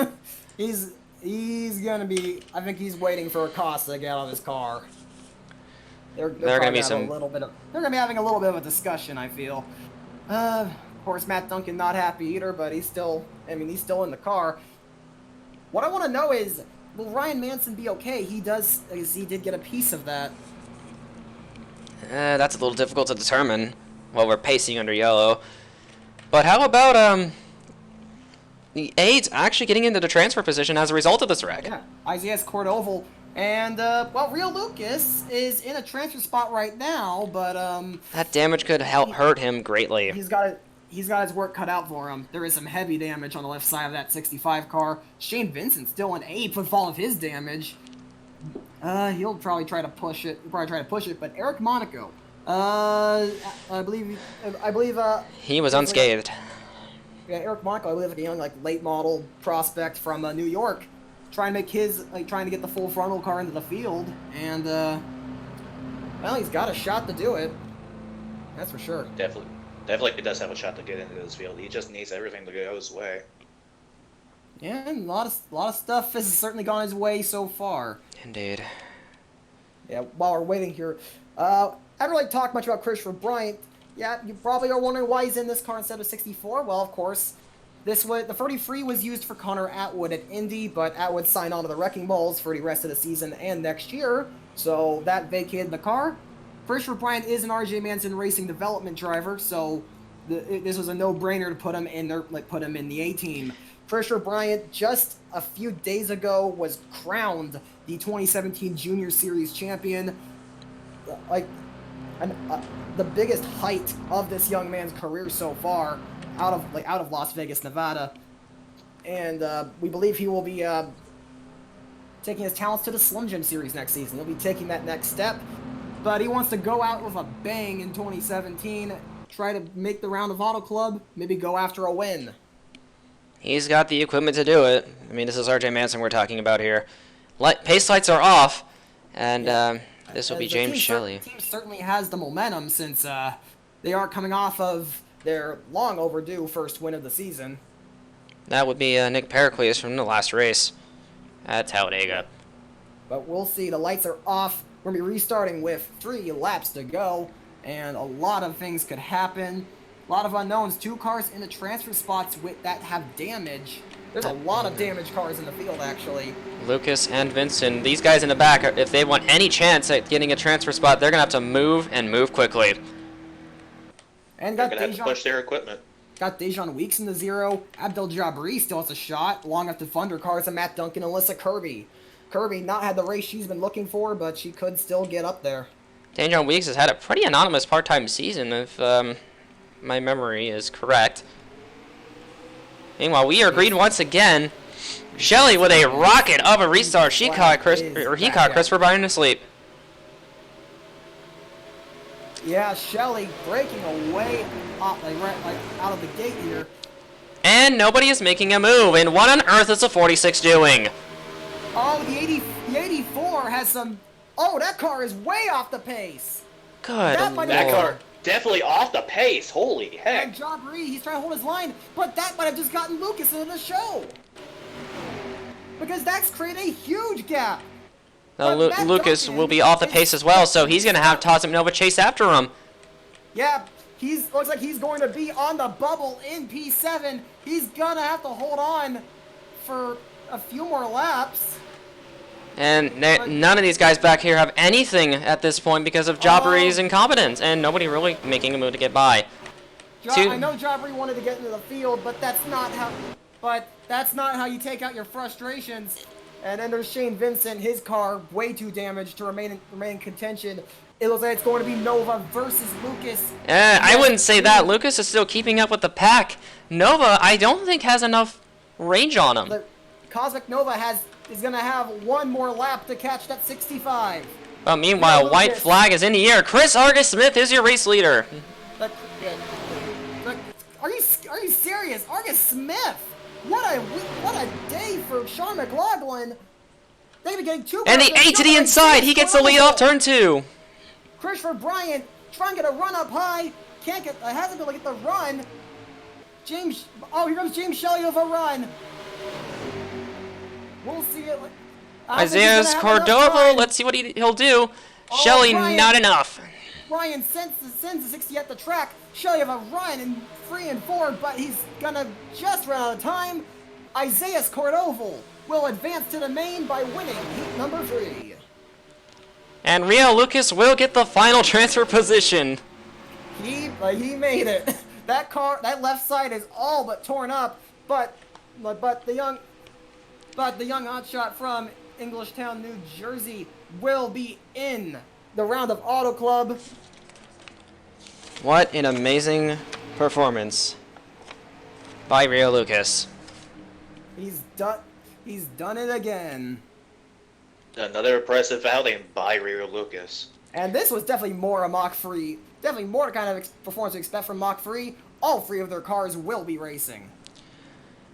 He's gonna be. I think he's waiting for Acosta to get out of his car. They're gonna be They're gonna be having a little bit of a discussion, I feel. Of course, Matt Duncan not happy either, but he's still in the car. What I want to know is, will Ryan Manson be okay? He did get a piece of that. That's a little difficult to determine while we're pacing under yellow. But how about the aides actually getting into the transfer position as a result of this wreck? Yeah, ISCC Cordoval. And, Real Lucas is in a transfer spot right now, but, That damage could hurt him greatly. he's got his work cut out for him. There is some heavy damage on the left side of that 65 car. Shane Vincent's still an 8 with all of his damage. He'll probably try to push it. But Eric Monaco, I believe, He was unscathed. yeah, Eric Monaco, I believe, like a young, late model prospect from New York, trying to get the full frontal car into the field, and well, he's got a shot to do it. That's for sure. Definitely he does have a shot to get into this field. He just needs everything to go his way. Yeah, and a lot of stuff has certainly gone his way so far. Indeed. Yeah, while we're waiting here, I don't really talk much about Christopher Bryant. Yeah, you probably are wondering why he's in this car instead of 64. Well, of course, the 33 was used for Connor Atwood at Indy, but Atwood signed on to the Wrecking Balls for the rest of the season and next year, so that vacated the car. Christopher Bryant is an RJ Manson Racing development driver, so this was a no-brainer to put him in the A-team. Christopher Bryant just a few days ago was crowned the 2017 Junior Series champion. The biggest height of this young man's career so far, out of Las Vegas, Nevada, and we believe he will be taking his talents to the Slim Jim Series next season. He'll be taking that next step, but he wants to go out with a bang in 2017, try to make the round of Auto Club, maybe go after a win. He's got the equipment to do it. I mean, this is RJ Manson we're talking about here. Pace lights are off, and this will be James Shelley. The team certainly has the momentum since they are coming off of their long overdue first win of the season. That would be Nick Pericles from the last race at Talladega. But we'll see. The lights are off. We're going to be restarting with 3 laps to go, and a lot of things could happen. A lot of unknowns. 2 cars in the transfer spots that have damage. There's a lot of damaged cars in the field, actually. Lucas and Vincent, these guys in the back, if they want any chance at getting a transfer spot, they're going to have to move and move quickly. And They're going to have to push their equipment. Got Dejan Weeks in the 0. Abdel Jabri still has a shot, along with the Thunder cars and Matt Duncan and Alyssa Kirby. Kirby not had the race she's been looking for, but she could still get up there. Dejan Weeks has had a pretty anonymous part-time season, if my memory is correct. Meanwhile, we are green once again. Shelly with a rocket of a restart. She caught Chris, Is or he back caught out. Christopher Bryan asleep. Yeah, Shelly breaking away out of the gate here. And nobody is making a move. And what on earth is the 46 doing? Oh, the 84 has some. Oh, that car is way off the pace. Good That might lord. have That car definitely off the pace. Holy And heck. Jabri, he's trying to hold his line, but that might have just gotten Lucas into the show. Because that's created a huge gap. Now, But Matt Lucas Duncan will be off the is- pace as well, so he's going to have Todd Nova chase after him. Yeah, looks like he's going to be on the bubble in P7. He's gonna have to hold on for a few more laps. And none of these guys back here have anything at this point because of Jabari's incompetence, and nobody really making a move to get by. I know Jabri wanted to get into the field, but that's not how you take out your frustrations. And then there's Shane Vincent, his car way too damaged to remain in contention. It looks like it's going to be Nova versus Lucas. I wouldn't say that. Lucas is still keeping up with the pack. Nova, I don't think has enough range on him. The Cosmic Nova is going to have one more lap to catch that 65. But meanwhile, Yeah, white Lucas. flag is in the air. Chris Argus Smith is your race leader. But, are you serious? Argus Smith? What a day for Sean McLaughlin. They've been getting two. And the 8 to the inside. He gets the lead off turn 2. Christopher Bryant trying to get a run up high. Can't get. Hasn't been able to get the run. James. Oh, here comes James Shelley with a run. We'll see it. I don't think he's Isaiah's gonna have enough Cordova. time. Let's see what he'll do. Shelley, Bryant. not enough. Ryan sends the 60 at the track. Shelley have a run in 3 and 4, but he's gonna just run out of time. Isaiah's Cordova will advance to the main by winning heat number 3. And Rio Lucas will get the final transfer position. He made it. That left side is all but torn up, but the young hotshot from Englishtown, New Jersey will be in the round of Auto Club. What an amazing performance by Rio Lucas. He's done it again. Another impressive outing by Rio Lucas. And this was definitely more a Mach-free, definitely more kind of performance to expect from Mach-free. All 3 of their cars will be racing.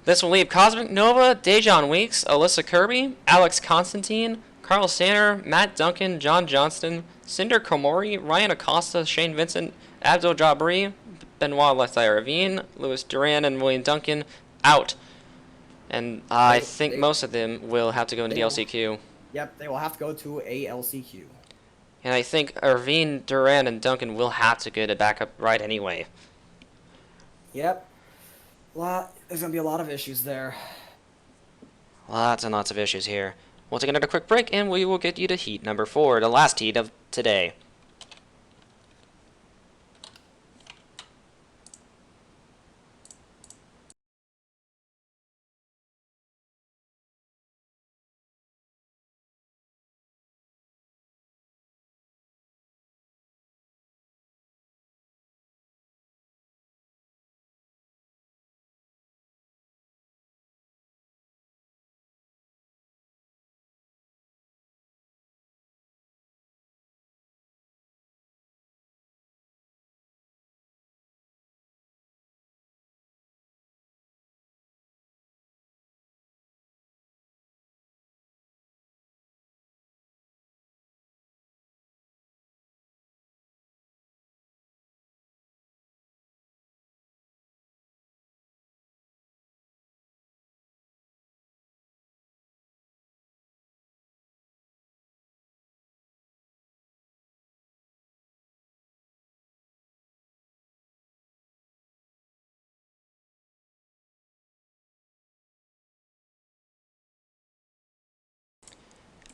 This will leave Cosmic Nova, Dejon Weeks, Alyssa Kirby, Alex Constantine, Carl Sander, Matt Duncan, John Johnston, Cinder Komori, Ryan Acosta, Shane Vincent, Abdul Jabri, Benoit Lavine, Louis Duran, and William Duncan out. And I think most of them will have to go into the LCQ. Yep, they will have to go to a LCQ. And I think Irvine, Duran, and Duncan will have to get a backup ride anyway. Yep. There's going to be a lot of issues there. Lots and lots of issues here. We'll take another quick break, and we will get you to heat number 4, the last heat of today.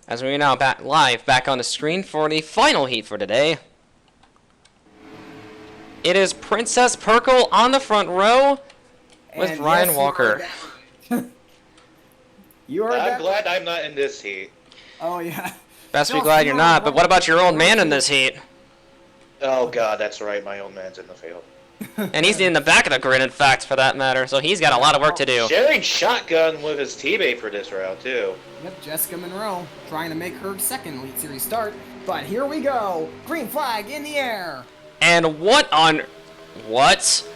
As we are now back on the screen for the final heat for today. It is Princess Perkle on the front row with And Ryan yes, Walker. You are I'm glad I'm not in this heat. Oh, yeah. Best be Just glad you're you not, are but what about your old man in this heat? Oh god, that's right, my old man's in the field. And he's in the back of the grid, in fact, for that matter, so he's got a lot of work to do. Sharing shotgun with his teammate for this round, too. Yep, Jessica Monroe trying to make her second Elite Series start. But here we go. Green flag in the air. And what on... What?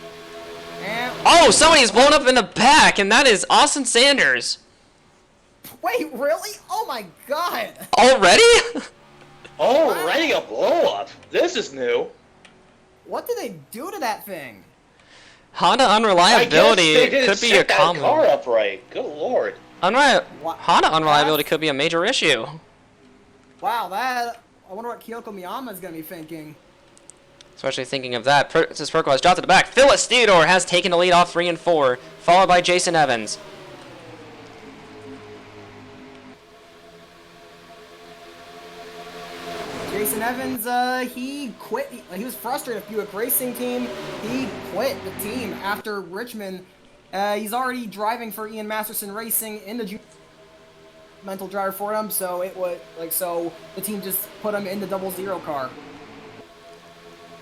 And Oh, somebody's blown up in the back, and that is Austin Sanders. wait, really? Oh my god. Already? Already a blow-up. This is new. What did they do to that thing? Honda I unreliability guess they didn't could be set a that common... car up right. Good lord. What? Honda unreliability could be a major issue. Wow, that... I wonder what Kyoko Miyama is going to be thinking. Especially thinking of that. Princess Perkle has dropped to the back. Phyllis Theodore has taken the lead off 3 and 4, followed by Jason Evans. Jason Evans, he quit. He was frustrated with Buick Racing Team. He quit the team after Richmond. He's already driving for Ian Masterson Racing in the mental driver for him, so it was like the team just put him in the 00 car.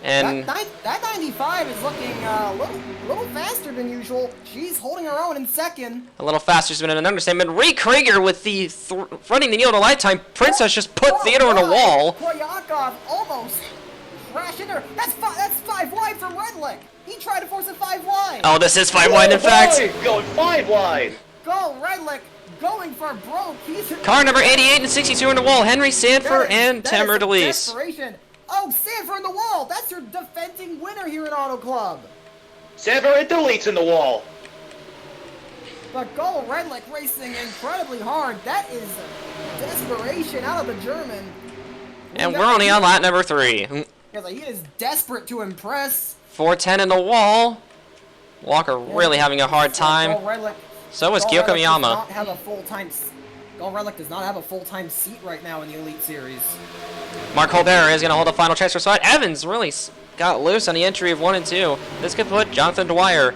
And That 95 is looking a little faster than usual. She's holding her own in second. a little faster has been an understatement. Ray Krieger with the running the needle to lifetime. Princess just put Theodore in a wall. Koyakov almost crashed in there. That's 5 wide from Redlick. He tried to force a 5 wide. Oh, this is 5 wide in fact. Going 5 wide. Go Redlick, going for broke. He's Car number 88 and 62 in the wall. Henry Sanford and Tamer DeLeese. Desperation. Oh, Sanford in the wall. That's your defending winner here at Auto Club. Sanford deletes in the wall. But go Redlick racing incredibly hard. That is desperation out of the German. And we're only on lap number 3. Because he is desperate to impress. 410 in the wall. Walker really having a hard time. So is Kyoko Miyama. Gol Redlick does not have a full-time seat right now in the Elite Series. Mark Colbert is going to hold the final transfer spot. Evans really got loose on the entry of 1 and 2. This could put Jonathan Dwyer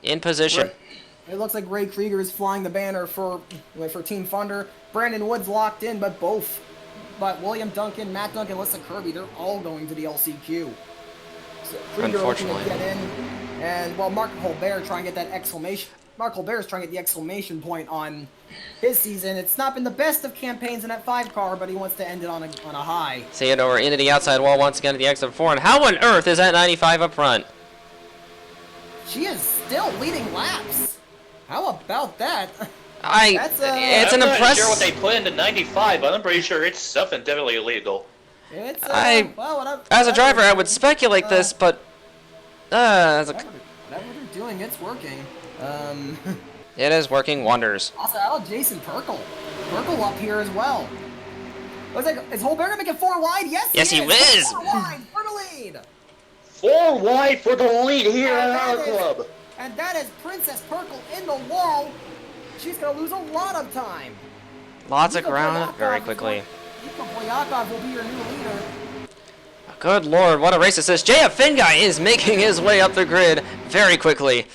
in position. It looks like Ray Krieger is flying the banner for Team Thunder. Brandon Woods locked in, but William Duncan, Matt Duncan, Alyssa Kirby, they're all going to the LCQ. So Krieger looking to get in, and while Mark Colbert trying to get that exclamation. Mark Colbert is trying to get the exclamation point on his season. It's not been the best of campaigns in that 5 car, but he wants to end it on a high. Theodore into the outside wall once again at the exit 4. And how on earth is that 95 up front? She is still leading laps. How about that? It's an I'm not impressive. sure what they put into 95, but I'm pretty sure it's something definitely illegal. It's, As a driver, I would speculate this, but whatever they're doing, it's working. It is working wonders. Also, Jason Perkle up here as well. Looks like, is Holberg gonna make it 4 wide? Yes, he is. 4 wide for the lead. 4 wide for the lead here at our club. And that is Princess Perkle in the wall. She's gonna lose a lot of time. Lots of ground very quickly. Niko Boyakov will be your new leader. Good lord, what a race this is. JF Finguy is making his way up the grid very quickly.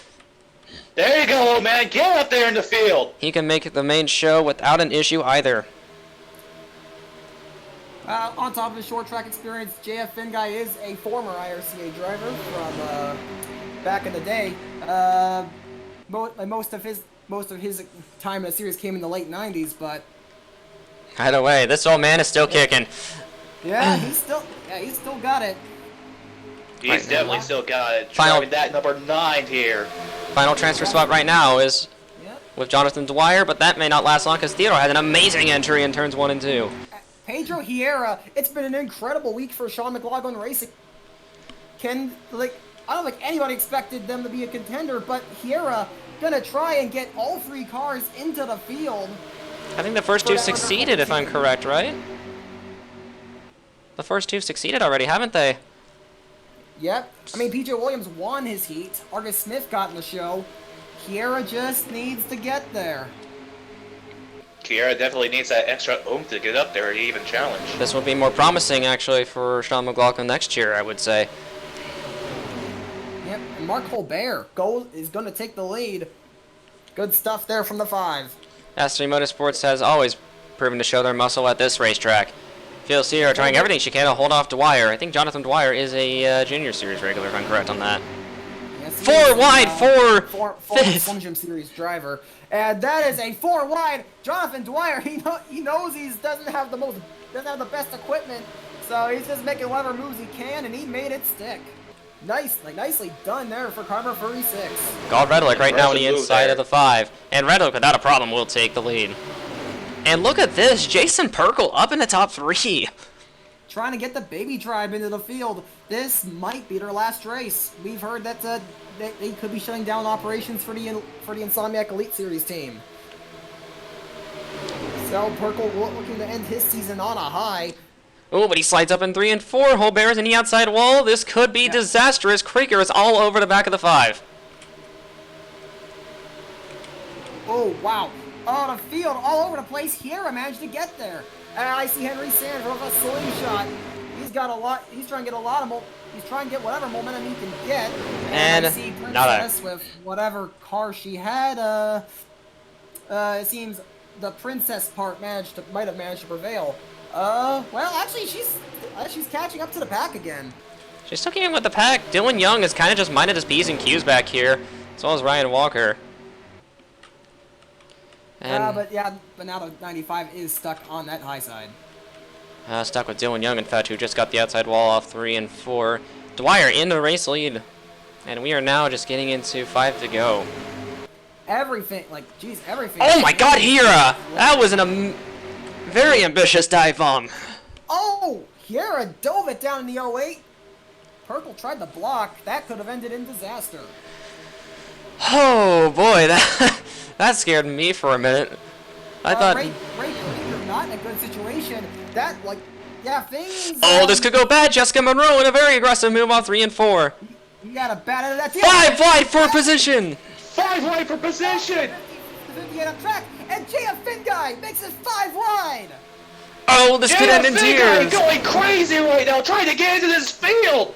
There you go, man. Get up there in the field. He can make the main show without an issue either. On top of his short track experience, JF Finguy is a former IRCA driver from back in the day. Most of his time in the series came in the late '90s, but Either way, this old man is still kicking. yeah, he's still got it. He's definitely still got it. Final- Driving that number 9 here. Final transfer spot right now is Yep. with Jonathan Dwyer, but that may not last long because Theodore had an amazing entry in turns 1 and 2. Pedro Hiera, it's been an incredible week for Sean McLaughlin Racing. I don't think anybody expected them to be a contender, but Hiera gonna try and get all 3 cars into the field. I think the first 2 succeeded, if I'm correct, right? The first 2 succeeded already, haven't they? Yep. I mean, PJ Williams won his heat. Argus Smith got in the show. Hiera just needs to get there. Kiera definitely needs that extra oomph to get up there and even challenge. This will be more promising, actually, for Sean McLaughlin next year, I would say. Yep. And Mark Colbert is going to take the lead. Good stuff there from the 5. S3 Motorsports has always proven to show their muscle at this racetrack. Phil Sierra trying everything she can to hold off Dwyer. I think Jonathan Dwyer is a Junior Series regular, if I'm correct on that. Yes, he 4 is, wide for former fifth. Slim Jim Series driver, and that is a 4 wide. Jonathan Dwyer, he knows he doesn't have the best equipment, so he's just making whatever moves he can, and he made it stick. Nicely done there for Carver 36. Got Redlick right now on the Impressive move inside there. of the 5, and Redlick without a problem will take the lead. And look at this, Jason Perkle up in the top 3. Trying to get the baby tribe into the field. This might be their last race. We've heard that they could be shutting down operations for the Insomniac Elite Series team. So Perkle looking to end his season on a high. Oh, but he slides up in 3 and 4. Holbert's in the outside wall. This could be disastrous. Krieger is all over the back of the 5. Oh, wow. On the field, all over the place. Hiera managed to get there. And I see Henry Sanders with a slingshot. He's trying to get whatever momentum he can get. And I see nada. Princess with whatever car she had. It seems the Princess part might have managed to prevail. Well, actually, she's catching up to the pack again. She's still keeping with the pack. Dylan Young is kind of just minded his P's and Q's back here, as well as Ryan Walker. And But now the 95 is stuck on that high side. stuck with Dylan Young, in fact, who just got the outside wall off 3 and 4. Dwyer in the race lead. And we are now just getting into 5 to go. Everything. Oh my god, Hira! That was very ambitious dive bomb. Oh, Hiera dove it down in the 08. Perkle tried to block. That could have ended in disaster. Oh boy, that scared me for a minute. I thought... Ray Krieger not in a good situation. Things... Oh, this could go bad. Jessica Monroe in a very aggressive move on 3 and 4. You got a bad end of that. 5 wide for position. 5 wide for position! 58 on track, and JF Finguy makes it 5 wide. Oh, this could end in tears. Going crazy right now, trying to get into this field.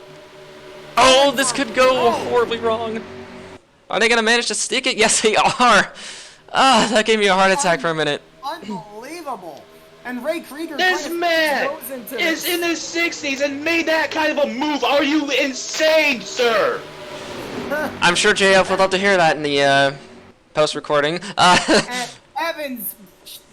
Oh, this could go horribly wrong. Are they gonna manage to stick it? Yes, they are. Ah, that gave me a heart attack for a minute. Unbelievable. And Ray Krieger. This man is in his 60s and made that kind of a move. Are you insane, sir? I'm sure JF would love to hear that in the post-recording. And Evans.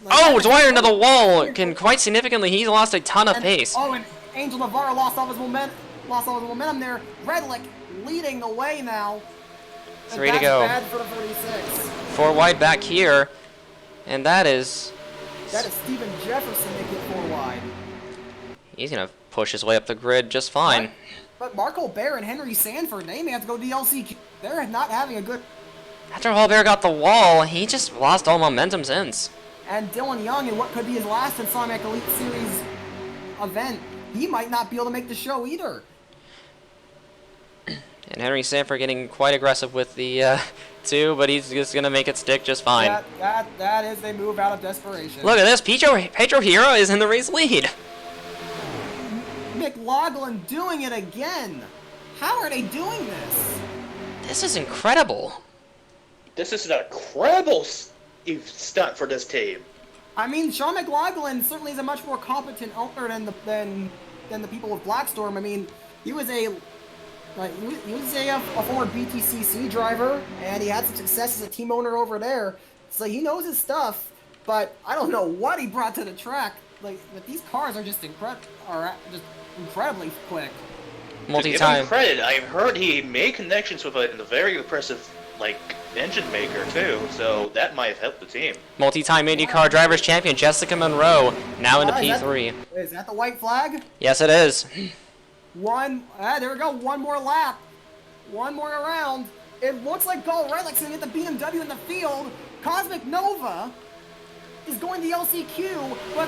Oh, Dwyer into the wall. Quite significantly, he's lost a ton of pace. Oh, and Angel Navarro lost all his momentum there. Redlick leading the way now. 3 to go. Bad for the 46. 4 wide back here, and that is Steven Jefferson making 4 wide. he's gonna push his way up the grid just fine. But Marco Bear and Henry Sanford, they may have to go DLC. They're not having a good. After Holbert got the wall, he just lost all momentum since. And Dylan Young, in what could be his last Insomniac Elite Series event, he might not be able to make the show either. And Henry Sanford getting quite aggressive with the 2, but he's just gonna make it stick just fine. That is a move out of desperation. Look at this, Pedro Hero is in the race lead. McLaughlin doing it again. How are they doing this? This is incredible. This is an incredible stunt for this team. I mean, Sean McLaughlin certainly is a much more competent owner than the people of Blackstorm. I mean, he was a former BTCC driver, and he had some success as a team owner over there. So he knows his stuff. But I don't know what he brought to the track. But these cars are just incredibly quick. To give him credit, I've heard he made connections with a very impressive engine maker too, so that might have helped the team. Multi-time IndyCar Drivers Champion Jessica Monroe, now into P3. Is that the white flag? Yes, it is. There we go, one more lap. One more round. It looks like Gall Redlick's going to get the BMW in the field. Cosmic Nova is going to LCQ, but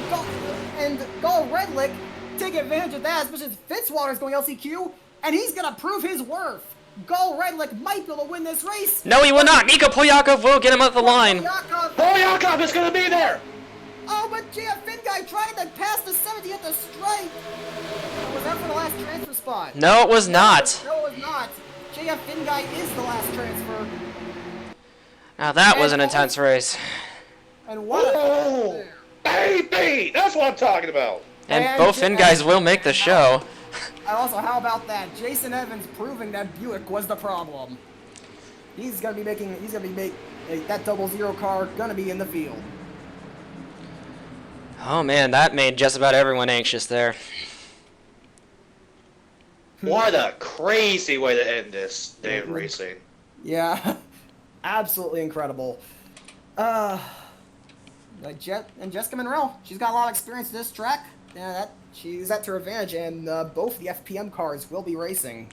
Gall Redlick take advantage of that, especially Fitzwater's going LCQ, and he's going to prove his worth. Gall Redlick might be able to win this race. No, he will not. Nico Polyakov will get him up the line. Polyakov is going to be there. Oh, but JF Finguy tried to pass the 70 at the stripe. Was that for the last transfer spot? No, it was not. No, it was not. JF Finguy is the last transfer. Now that was an intense race. And what baby! That's what I'm talking about. And both Finn guys will make the show. Also, how about that? Jason Evans proving that Buick was the problem. He's gonna be making that 00 car gonna be in the field. Oh man, that made just about everyone anxious there. What a crazy way to end this day of racing. Yeah, absolutely incredible. Jessica Monroe, she's got a lot of experience at this track. Yeah, she's at her advantage, and both the FPM cars will be racing.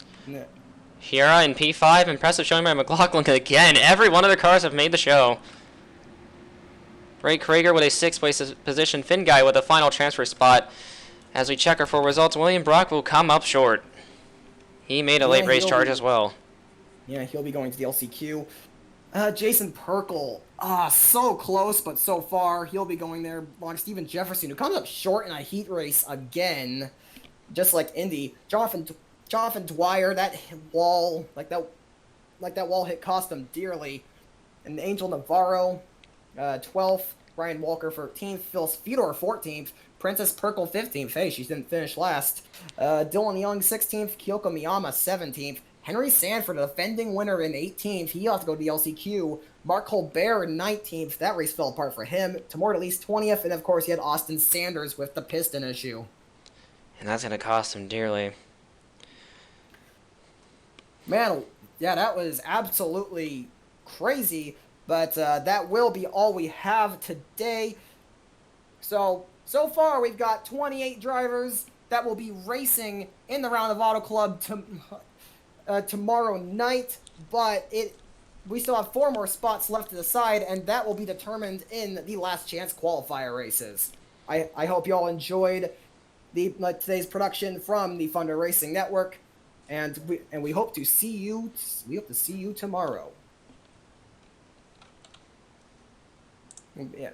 Hira in P5, impressive showing by McLaughlin again. Every one of the cars have made the show. Ray Krager with a 6th place position. Finn Guy with a final transfer spot. As we check our full results, William Brock will come up short. He made a late race charge as well. Yeah, he'll be going to the LCQ. Jason Perkle, so close, but so far. He'll be going there along Steven Jefferson, who comes up short in a heat race again, just like Indy. Jonathan Dwyer, that wall, like that wall hit cost him dearly. And Angel Navarro, 12th. Brian Walker, 13th. Phil Fedor, 14th. Princess Perkle, 15th. Hey, she didn't finish last. Dylan Young, 16th. Kyoko Miyama, 17th. Henry Sanford, the defending winner, in 18th. He'll have to go to the LCQ. Mark Colbert, 19th. That race fell apart for him. Tamor at least 20th. And, of course, he had Austin Sanders with the piston issue. And that's going to cost him dearly. Man, yeah, that was absolutely crazy. But that will be all we have today. So far, we've got 28 drivers that will be racing in the Round of Auto Club tomorrow night, but we still have 4 more spots left to decide, and that will be determined in the last chance qualifier races. I hope you all enjoyed today's production from the Thunder Racing Network, and we hope to see you tomorrow. Yeah,